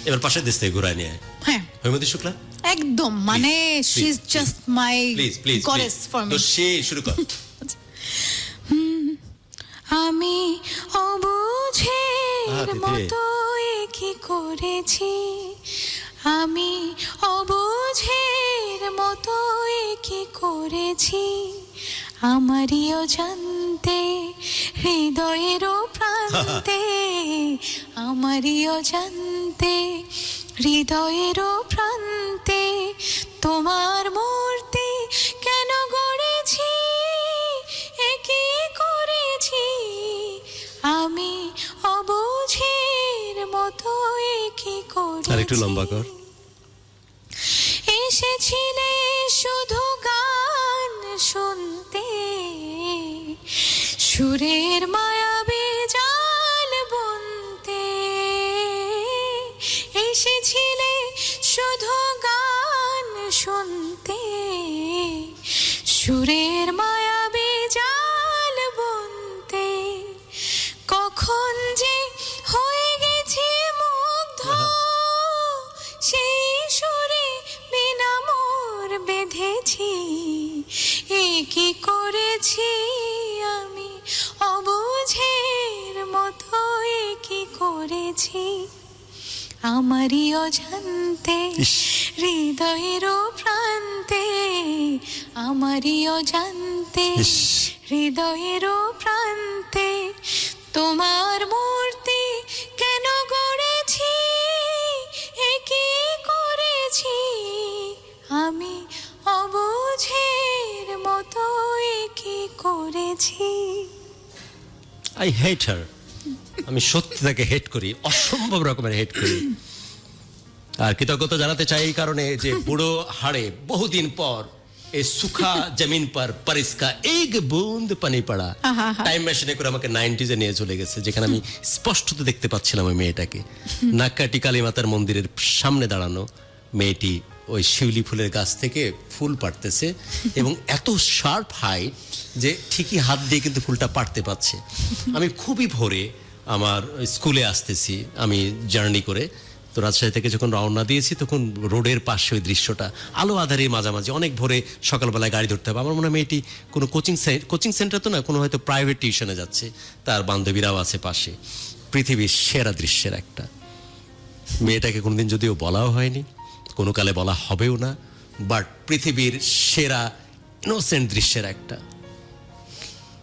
B: এবার পাশের দেশ থেকে ঘুরায় নিয়ে
C: হ্যাঁ
B: হৈমন্তী শুক্লা,
C: একদম, মানে she is just my
B: please
C: goddess for me.
B: তো সে শুরু কর।
C: আমি অবুঝের
B: দিদি।
C: মতো কি করেছি, আমি অবুঝের মতো কি করেছি, আমারই অজান্তে হৃদয়ের প্রান্তে, আমারই অজান্তে হৃদয়ের প্রান্তে তোমার মূর্তি কেন গড়েছি, একে করেছি, আমি অবুঝের মতো কি করেছি।
B: আর একটু লম্বা কর।
C: এসেছিলে শুধু গান শুনতে, সুরের মায়াবী জাল বুনতে, এসেছিলে শুধু গান শুনতে, সুরের মায়াবী জাল বুনতে, কখন যে হয়ে গেছে মুগ্ধ, সেই সুরে বিনা মোর বেঁধেছি, এ কি করেছি আমি অবুঝের মতো, এ কি করেছি, আমারই অজান্তে হৃদয়ের প্রান্তে, আমারই অজান্তে হৃদয়ের প্রান্তে তোমার মূর্তি কেন গড়েছি, এ কি করেছি, আমি অবুঝের মতো এ কি করেছি।
B: আই হেট হার। আমি সত্যি তাকে হেট করি, অসম্ভব রকমের হেট করি। আর কৃতজ্ঞতা জানাতে চাই এই কারণে যে বুড়ো হাড়ে বহুদিন পর এই সুখা জমিন পর পরিস্কা এক বুন্দ পানি পড়া টাইম মেশিনে করে আমাকে 90s-এ নিয়ে চলে গেছে, যেখানে আমি স্পষ্টত দেখতে পাচ্ছিলাম ওই মেয়েটাকে। নাক্কাটি কালী মাতার মন্দিরের সামনে দাঁড়ানো মেয়েটি ওই শিউলি ফুলের গাছ থেকে ফুল পাড়তেছে এবং এত শার্প হাইট যে ঠিকই হাত দিয়ে কিন্তু ফুলটা পাড়তে পারছে। আমি খুবই ভোরে আমার স্কুলে আসতেছি আমি জার্নি করে, তো রাজশাহী থেকে যখন রওনা দিয়েছি তখন রোডের পাশে ওই দৃশ্যটা, আলো আধারের মাঝামাঝি, অনেক ভোরে সকালবেলায় গাড়ি ধরতে হবে। আমার মনে হয় মেয়েটি কোনো কোচিং সেন্টার তো না, কোনো হয়তো প্রাইভেট টিউশনে যাচ্ছে, তার বান্ধবীরাও আছে পাশে। পৃথিবীর সেরা দৃশ্যের একটা। মেয়েটাকে কোনোদিন যদিও বলাও হয়নি, কোনো কালে বলা হবেও না, বাট পৃথিবীর সেরা ইনোসেন্ট দৃশ্যের একটা।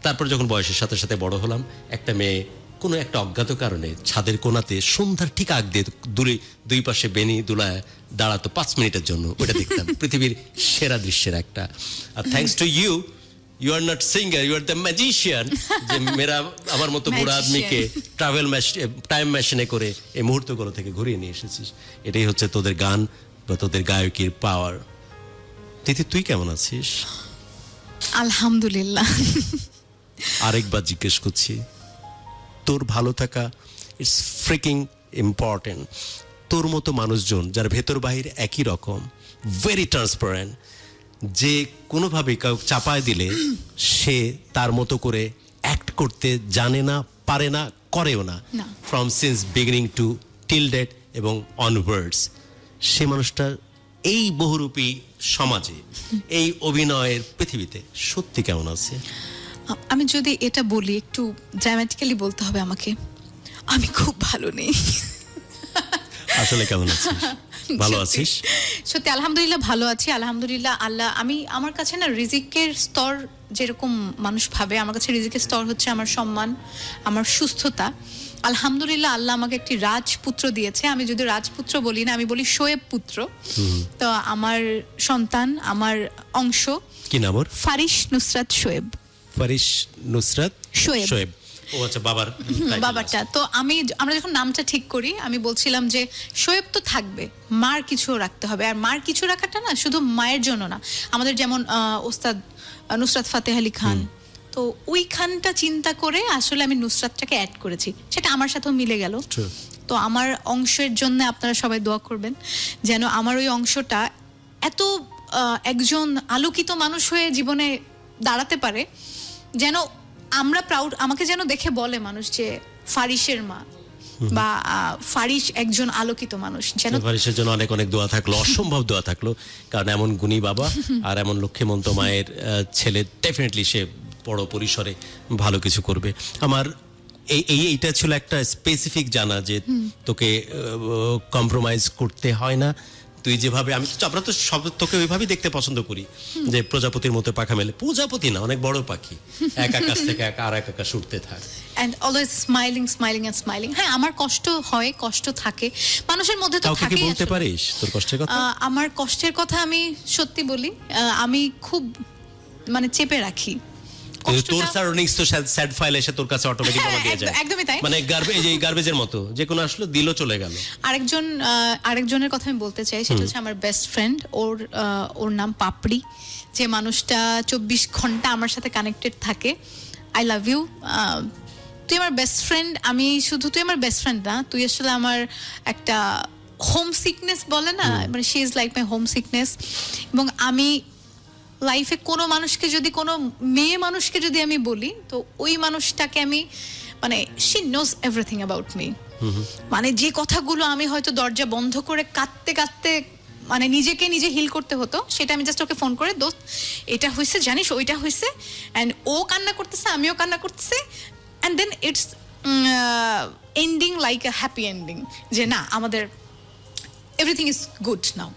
B: তারপর যখন বয়সের সাথে সাথে বড় হলাম, একটা মেয়ে কোনো একটা অজ্ঞাত কারণে ছাদের কোণাতে সন্ধ্যার ঠিক আগ দিয়ে দুই পাশে বেনি দুলায় দাঁড়াতো 5 মিনিটের জন্য, ওটা দেখতাম। পৃথিবীর সেরা দৃশ্যের একটা। আর thanks to you, you are not singer, you are the magician, যে মেয়েরা আমার মতো বুড়া আদমিকে টাইম মেশিনে করে এই মুহূর্তগুলো থেকে ঘুরিয়ে নিয়ে এসেছিস। এটাই হচ্ছে তোদের গান বা তোদের গায়কির পাওয়ার। তিথি, তুই কেমন আছিস?
C: আলহামদুলিল্লাহ।
B: আরেকবার জিজ্ঞেস করছি, তোর ভালো থাকা ইটস ফ্রিকিং ইম্পর্টেন্ট। তোর মতো মানুষজন যার ভেতর বাহির একই রকম, ভেরি ট্রান্সপারেন্ট, যে কোনোভাবে কাউ চাপায় দিলে সে তার মতো করে অ্যাক্ট করতে জানে না, পারে না, করেও না, from since beginning to till date এবং অনওয়ার্ডস। সে মানুষটা এই বহুরূপী সমাজে, এই অভিনয়ের পৃথিবীতে সত্যি কেমন আছে?
C: আমি যদি এটা বলি, একটু ড্রামাটিক্যালি বলতে হবে আমাকে, আমি খুব ভালো নেই।
B: আসলে কেমন আছিস? ভালো আছিস?
C: সত্যি আলহামদুলিল্লাহ ভালো আছি, আলহামদুলিল্লাহ। আল্লাহ, আমার কাছে না রিজিকের স্তর যেরকম মানুষ ভাবে, আমার কাছে রিজিকের স্তর হচ্ছে আমার সম্মান, আমার সুস্থতা। আলহামদুলিল্লাহ আল্লাহ আমাকে একটি রাজপুত্র দিয়েছে। আমি যদি রাজপুত্র বলি না, আমি বলি শোয়েব পুত্র। তো আমার সন্তান, আমার অংশ।
B: কি নাম ওর?
C: ফারিস নুসরাত শোয়েব।
B: ফারিস নুসরাত
C: শোয়েব।
B: ও আচ্ছা,
C: বাবারটা। তো আমরা যখন নামটা ঠিক করি, আমি বলছিলাম যে শোয়েব তো থাকবে, মার কিছু রাখতে হবে। আর মার কিছু রাখাটা না শুধু মায়ের জন্য না, আমাদের যেমন ওস্তাদ নুসরাত ফাতেহ আলী খান, তো ওইখানটা চিন্তা করে আসলে আমি নুসরাতটাকে অ্যাড করেছি, সেটা আমার সাথেও মিলে গেল।
B: True.
C: তো আমার অংশের জন্য আপনারা সবাই দোয়া করবেন যেন আমার ওই অংশটা এত একজন আলোকিত মানুষ হয়ে জীবনে দাঁড়াতে পারে, যেন আমরা প্রাউড, আমাকে যেন দেখে বলে মানুষ যে ফারিসের মা বা ফারিস একজন আলোকিত মানুষ, যেন
B: ফারিসের জন্য অনেক অনেক দোয়া থাকলো, অসম্ভব দোয়া থাকলো, কারণ এমন গুণী বাবা আর এমন লক্ষ্মীমন্ত মায়ের ছেলে, ডেফিনেটলি সে বড় পরিসরে ভালো কিছু করবে। আমার এইটা ছিল একটা স্পেসিফিক জানা যে তোকে কম্প্রোমাইজ করতে হয় না, তুই যেভাবে, আমরা তো সব তোকে ওইভাবেই দেখতে পছন্দ করি যে প্রজাপতির মতো পাখা মেলে, প্রজাপতি না, অনেক বড় পাখি, এক আকাশ থেকে আর এক আকাশ উঠতে থাক,
C: and always smiling and smiling. হ্যাঁ, আমার কষ্ট হয়, কষ্ট থাকে মানুষের মধ্যে, তো
B: কাউকে কি
C: থাকেই
B: বলতে
C: আসলে।
B: পারিস তোর কষ্টের কথা?
C: আমার কষ্টের কথা আমি সত্যি বলি, আমি খুব মানে চেপে রাখি
B: তোর সারাউন্ডিংস তো স্যাড ফাইল এসে তোর কাছে অটোমেটিক জমা দিয়ে যায়,
C: একদমই তাই,
B: মানে গার্বেজের মতো, যে কোনো আসলো দিল চলে গেল।
C: আরেকজনের কথা আমি বলতে চাই, সেটা হচ্ছে আমার বেস্ট ফ্রেন্ড, ওর নাম পাপড়ি, যে মানুষটা 24 ঘন্টা আমার সাথে কানেক্টেড থাকে। আই লাভ ইউ, তুই আমার বেস্ট ফ্রেন্ড। আমি শুধু তুই আমার বেস্ট ফ্রেন্ড না, তুই আসলে আমার একটা হোম সিকনেস বলে না, মানে she is like my home sickness. এবং আমি লাইফে কোনো মানুষকে যদি, কোনো মেয়ে মানুষকে যদি আমি বলি, তো ওই মানুষটাকে আমি, মানে she knows everything about me. মানে যে কথাগুলো আমি হয়তো দরজা বন্ধ করে কাঁদতে কাঁদতে মানে নিজেকে নিজে হিল করতে হতো, সেটা আমি জাস্ট ওকে ফোন করে, দোস্ত এটা হয়েছে জানিস, ওইটা হয়েছে, অ্যান্ড ও কান্না করতেছে, আমিও কান্না করতেছে, and then it's ending like a happy ending, যে না আমাদের এভরিথিং ইজ গুড নাও,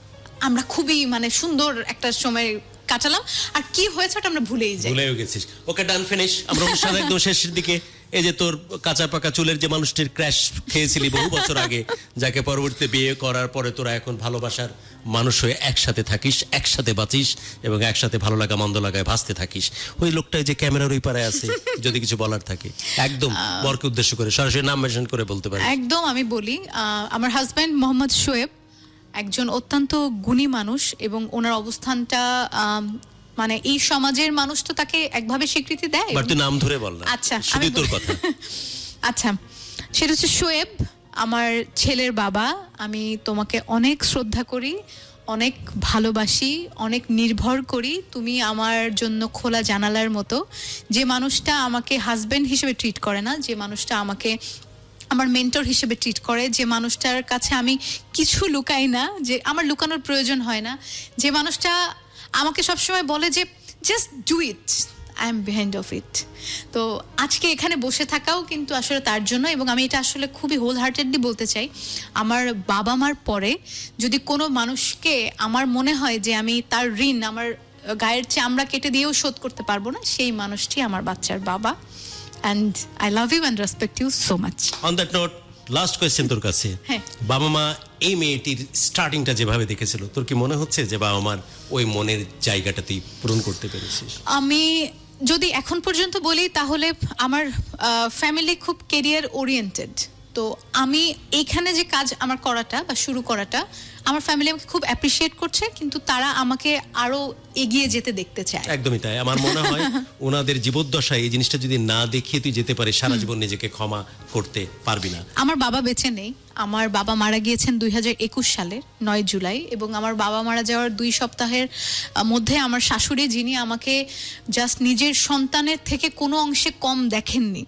C: আমরা খুবই মানে সুন্দর একটা সময় কাটালাম, আর কি হয়েছে ওটা আমরা ভুলেই যাই।
B: ভুলেও গেছিস, ওকে ডান ফিনিশ। আমরা অনুষ্ঠানের একদম শেষের দিকে, এই যে তোর কাঁচা পাকা চুলের যে মানুষটির ক্র্যাশ খেয়েছিলি বহু বছর আগে, যাকে পরবর্তীতে বিয়ে করার পরে তোরা এখন ভালোবাসার মানুষ হয়ে একসাথে থাকিস, একসাথে বাঁচিস এবং একসাথে ভালো লাগা মন্দ লাগায় ভাসতে থাকিস, ওই লোকটাই যে ক্যামেরার ওই পারে আছে, যদি কিছু বলার থাকে একদম বরকে উদ্দেশ্য করে সরাসরি নাম মেনশন করে বলতে পারি।
C: একদম, আমি বলি, আমার হাজব্যান্ড মোহাম্মদ শোয়েব একজন অত্যন্ত গুণী মানুষ, এবং ওনার অবস্থানটা মানে এই সমাজের মানুষ তো তাকে একভাবে স্বীকৃতি দেয়।
B: বাট তুই নাম ধরে বল না,
C: আচ্ছা,
B: শুধু তোর কথা।
C: আচ্ছা, সেটা হচ্ছে শোয়েব, আমার ছেলের বাবা। আমি তোমাকে অনেক শ্রদ্ধা করি, অনেক ভালোবাসি, অনেক নির্ভর করি। তুমি আমার জন্য খোলা জানালার মতো। যে মানুষটা আমাকে হাজবেন্ড হিসেবে ট্রিট করে না, যে মানুষটা আমাকে আমার মেন্টর হিসেবে ট্রিট করে, যে মানুষটার কাছে আমি কিছু লুকাই না, যে আমার লুকানোর প্রয়োজন হয় না, যে মানুষটা আমাকে সবসময় বলে যে just do it, I am behind of it. তো আজকে এখানে বসে থাকাও কিন্তু আসলে তার জন্য, এবং আমি এটা আসলে খুবই হোল হার্টেডলি বলতে চাই, আমার বাবা মার পরে যদি কোনো মানুষকে আমার মনে হয় যে আমি তার ঋণ আমার গায়ের চামড়া কেটে দিয়েও শোধ করতে পারবো না, সেই মানুষটি আমার বাচ্চার বাবা। And I love you and respect you so much.
B: On that note, last question তোর কাছে, বাবা মা এই মেয়েটির স্টার্টিংটা যেভাবে দেখেছিল, তোর কি মনে হচ্ছে যে বাবা মার ওই মনের জায়গাটা তুই পূরণ করতে পেরেছিস?
C: আমি যদি এখন পর্যন্ত বলি, তাহলে আমার ফ্যামিলি খুব ক্যারিয়ার ওরিয়েন্টেড। তো আমি এইখানে যে কাজ আমার করাটা বা শুরু করাটা, আমার ফ্যামিলি আমাকে খুব অ্যাপ্রিসিয়েট করছে, কিন্তু তারা আমাকে আরো এগিয়ে যেতে দেখতে চায়।
B: একদমই তাই। আমার মনে হয় ওনাদের জীবদ্দশায় এই জিনিসটা যদি না দেখিয়ে তুই যেতে পারিস, সারা জীবন নিজেকে ক্ষমা করতে পারবি না।
C: আমার বাবা বেঁচে নেই, আমার বাবা মারা গিয়েছেন 2021 সালের 9 জুলাই, এবং আমার বাবা মারা যাওয়ার 2 সপ্তাহের মধ্যে আমার শাশুড়ি, যিনি আমাকে জাস্ট নিজের সন্তানের থেকে কোনো অংশে কম দেখেননি,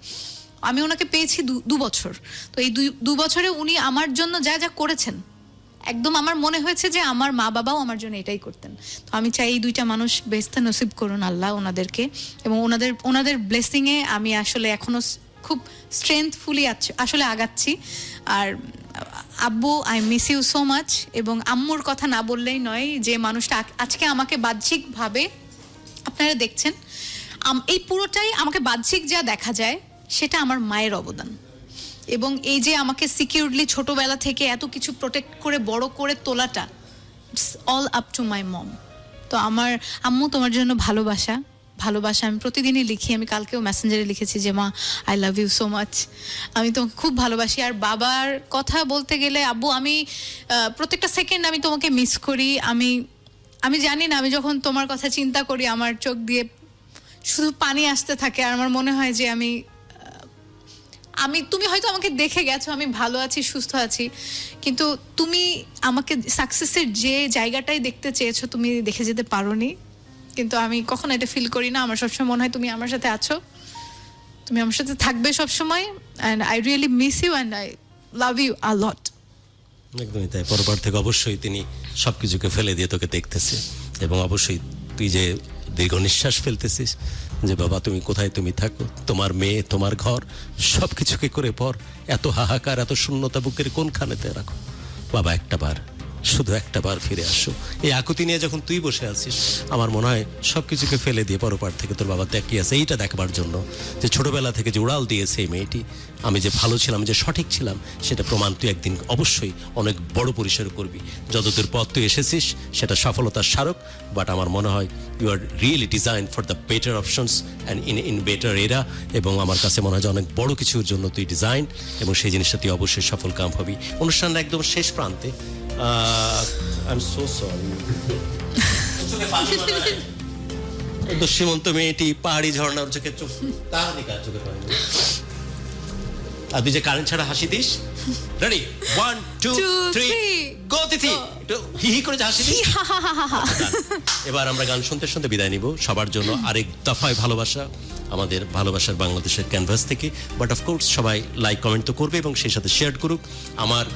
C: আমি ওনাকে পেয়েছি 2 বছর। তো এই 2 বছরে উনি আমার জন্য যা যা করেছেন, একদম আমার মনে হয়েছে যে আমার মা বাবাও আমার জন্য এটাই করতেন। তো আমি চাই এই 2টা মানুষ বেহেশতে নসিব করুন আল্লাহ ওনাদেরকে, এবং ওনাদের ব্লেসিংয়ে আমি আসলে এখনো খুব স্ট্রেংথফুলি আসলে আগাচ্ছি। আর আব্বু, I miss you so much. এবং আম্মুর কথা না বললেই নয়, যে মানুষটা আজকে আমাকে বাহ্যিকভাবে আপনারা দেখছেন, এই পুরোটাই আমাকে বাহ্যিক যা দেখা যায় সেটা আমার মায়ের অবদান। এবং এই যে আমাকে সিকিউরলি ছোটবেলা থেকে এত কিছু প্রোটেক্ট করে বড় করে তোলাটা, it's all up to my mom. তো আমার আম্মু, তোমার জন্য ভালোবাসা আমি প্রতিদিনই লিখি, আমি কালকেও মেসেঞ্জারে লিখেছি যে মা, I love you so much, আমি তোমাকে খুব ভালোবাসি। আর বাবার কথা বলতে গেলে, আব্বু, আমি প্রত্যেকটা সেকেন্ড আমি তোমাকে মিস করি। আমি জানি না, আমি যখন তোমার কথা চিন্তা করি আমার চোখ দিয়ে শুধু পানি আসতে থাকে আর আমার মনে হয় যে তুমি হয়তো আমাকে দেখে গেছো আমি ভালো আছি সুস্থ আছি, কিন্তু তুমি আমাকে সাকসেসের যে জায়গাটাই দেখতে চেয়েছো তুমি দেখে যেতে পারোনি। কিন্তু আমি কখনো এটা ফিল করি না, আমার সবসময় মনে হয় তুমি আমার সাথে আছো, তুমি আমার সাথে থাকবে সবসময়, and I really miss you and I love you a lot.
B: একদমই তাই। পরপর থেকে অবশ্যই তিনি সবকিছুকে ফেলে দিয়ে তোকে দেখতেছে, এবং অবশ্যই তুই যে দীর্ঘ নিঃশ্বাস ফেলতেছিস যে বাবা তুমি কোথায়, তুমি থাকো, তোমার মেয়ে, তোমার ঘর, সব কিছুকে করে পর এত হাহাকার, এত শূন্যতা বুকের কোনখানেতে রাখো বাবা, একটা বার, শুধু একটা বার ফিরে আসো। এই আকুতি নিয়ে যখন তুই বসে আছিস, আমার মনে হয় সব কিছুকে ফেলে দিয়ে পরপার থেকে তোর বাবা তাকিয়ে আছে এইটা দেখবার জন্য যে ছোটবেলা থেকে যে উড়াল দিয়েছে এই মেয়েটি, আমি যে ভালো ছিলাম, যে সঠিক ছিলাম, সেটা প্রমাণ তুই একদিন অবশ্যই অনেক বড় পরিসরে করবি। যতদূর পথ তুই এসেছিস সেটা সফলতার স্মারক, বাট আমার মনে হয় you are really design for the better options and in better era, এবং আমার কাছে মনে হয় যে অনেক বড় কিছুর জন্য তুই ডিজাইন, এবং সেই জিনিসটা তুই অবশ্যই সফল কাম হবি। অনুষ্ঠানের একদম শেষ প্রান্তে I'm so sorry. সীমন্ত মেয়েটি পাহাড়ি ঝর্ণার চোখে চোখ তাড়াতাড়ি কার চোখে পানি। আর তুই যে কারেন্ট ছাড়া হাসি দিস, রেডি 1 2 3 গো তিথি, একটু হি হি করে হাসি দিস। এবার আমরা গান শুনতে শুনতে বিদায় নিব। সবার জন্য আরেক দফায় ভালোবাসা আমাদের ভালোবাসার বাংলাদেশের ক্যানভাস থেকে, বাট অফকোর্স সবাই লাইক কমেন্ট তো করবে এবং সেই সাথে শেয়ার করুক। আমার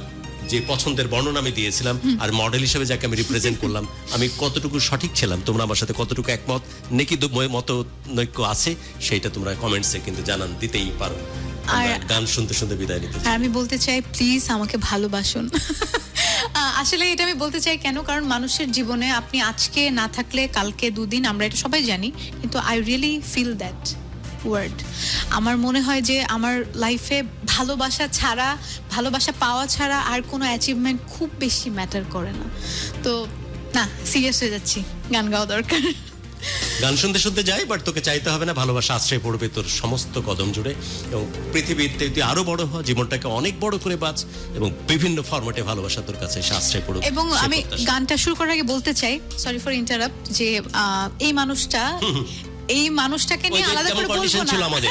B: যে পছন্দের বর্ণনা আমি দিয়েছিলাম আর মডেল হিসেবে যাকে আমি রিপ্রেজেন্ট করলাম, আমি কতটুকু সঠিক ছিলাম, তোমরা আমার সাথে কতটুকু একমত নাকি মত নৈক্য আছে, সেইটা তোমরা কমেন্টসে কিন্তু জানান দিতেই পারো। আমরা গান শুনতে শুনতে বিদায় নিতে চাই।
C: আমি বলতে চাই প্লিজ আমাকে ভালোবাসুন। আসলে এটা আমি বলতে চাই কেন, কারণ মানুষের জীবনে আপনি আজকে না থাকলে কালকে দুদিন, আমরা এটা সবাই জানি, কিন্তু I really feel that word. আমার মনে হয় যে আমার লাইফে ভালোবাসা ছাড়া, ভালোবাসা পাওয়া ছাড়া আর কোনো অ্যাচিভমেন্ট খুব বেশি ম্যাটার করে না। তো না, সিরিয়াস হয়ে যাচ্ছি, গান গাওয়া দরকার।
B: গান শুনতে শুনতে যাই, বাট তোকে চাইতে হবে না, ভালোবাসা আশ্রয় পড়বে তোর সমস্ত কদম জুড়ে, এবং পৃথিবীতে তুই আরো বড় হ, জীবনটাকে অনেক বড় করে বাঁচ, এবং বিভিন্ন ফরম্যাটে ভালোবাসা তোর কাছে এসে আশ্রয় পড়ুক।
C: এবং আমি গানটা শুরু করার আগে বলতে চাই, সরি ফর ইন্টারাপ্ট, যে এই মানুষটাকে নিয়ে আলাদা করে বলবো না।
B: আমাদের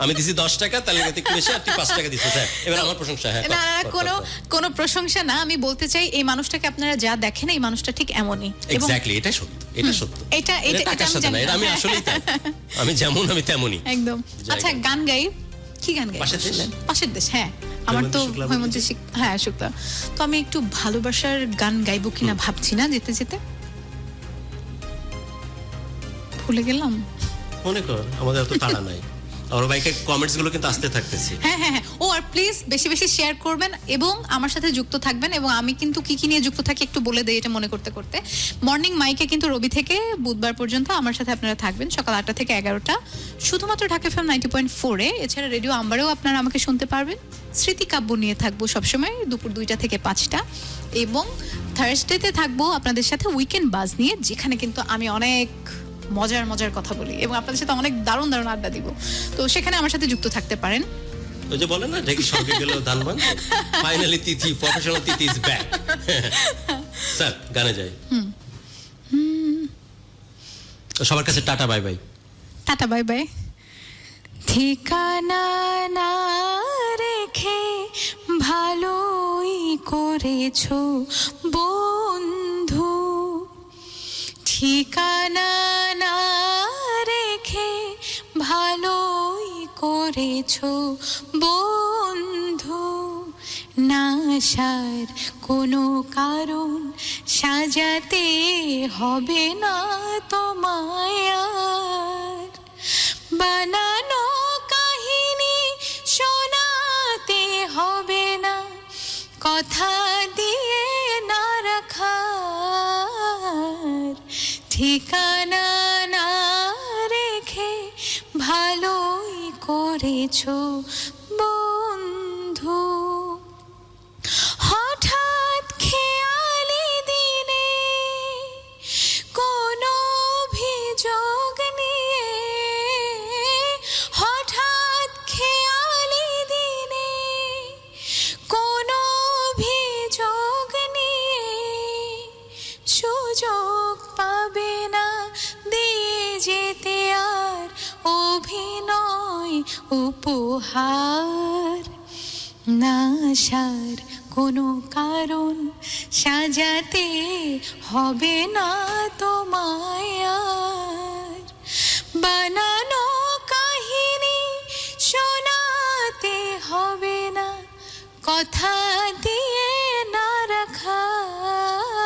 B: আমি দিছি 10 টাকা, তাহলে একটু বেশি, আর তুই 5 টাকা দিছিস। হ্যাঁ, এবার আমার প্রশংসা। হ্যাঁ,
C: না কোনো প্রশংসা না, আমি বলতে চাই এই মানুষটাকে আপনারা যা দেখেন এই মানুষটা ঠিক এমনই।
B: এক্স্যাক্টলি, এটা সত্য, এটা সত্য,
C: এটা
B: আমি জানি, আমি আসলেই তাই, আমি যেমন আমি তেমনই
C: একদম। আচ্ছা, গান গাই, কি গান গাই? পাশের দেশ। হ্যাঁ, আমার তো হৈমন্তী শুক্লা। তো আমি একটু ভালোবাসার গান গাইবো কিনা ভাবছি না, যেতে যেতে ভুলে গেলাম।
B: মনে কর আমাদের এত তাড়া নাই, আর বাইকে কমেন্টস গুলো কিন্তু আসতে থাকতেছে।
C: হ্যাঁ, ও আর প্লিজ বেশি বেশি শেয়ার করবেন এবং আমার সাথে যুক্ত থাকবেন। এবং আমি কিন্তু কি নিয়ে যুক্ত থাকি একটু বলে দেই, এটা মনে করতে করতে। মর্নিং মাইকে কিন্তু রবি থেকে বুধবার পর্যন্ত আমার সাথে আপনারা থাকবেন, সকাল 8টা থেকে 11টা, শুধুমাত্র ঢাকা এফএম 90.4-এ। এছাড়া রেডিও আম্বারেও আপনারা আমাকে শুনতে পারবেন। স্মৃতিকাব্য নিয়ে থাকবো সবসময় দুপুর 2টা থেকে 5টা, এবং থার্সডেতে থাকবো আপনাদের সাথে উইকেন্ড বাজ নিয়ে, যেখানে কিন্তু আমি অনেক মজার কথা বলি এবং আপনাদের সাথে অনেক দারুণ আড্ডা দিব। তো সেখানে আমার সাথে যুক্ত থাকতে পারেন।
B: ওই যে বলে না, ঢেকি সঙ্গে গেল ধানবান, finally Tithi, professional Tithi is back. Sir, গানে যাই। সবার কাছে tata bye bye.
C: Tata bye bye. ঠিকানা না রেখে ভালোই করেছো বন্ধু, ঠিকানা না রেখে ভালোই করেছো বন্ধু, না আসার কোনো কারণ সাজাতে হবে না তোমায় আর, বানানো কাহিনী শোনাতে হবে না, কথা দিয়ে না রাখার, ঠিকানা না রেখে ভালোই করেছো বন্ধু। হঠাৎ খেয়ালি দিনে কোনো অভিযোগ নিয়ে, হঠাৎ খেয়ালি দিনে কোনো অভিযোগ নিয়ে, সুযোগ পাবে না দিয়ে যেতে আর উপহার, না আসার কোনো কারণ সাজাতে হবে না তোমায় আর, বানানো কাহিনী শোনাতে হবে না, কথা দিয়ে না রাখার,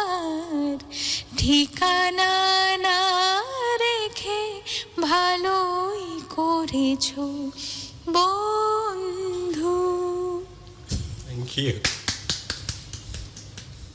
C: ঠিকানা না রেখে ভালোই করেছো বন্ধু।
B: Thank you.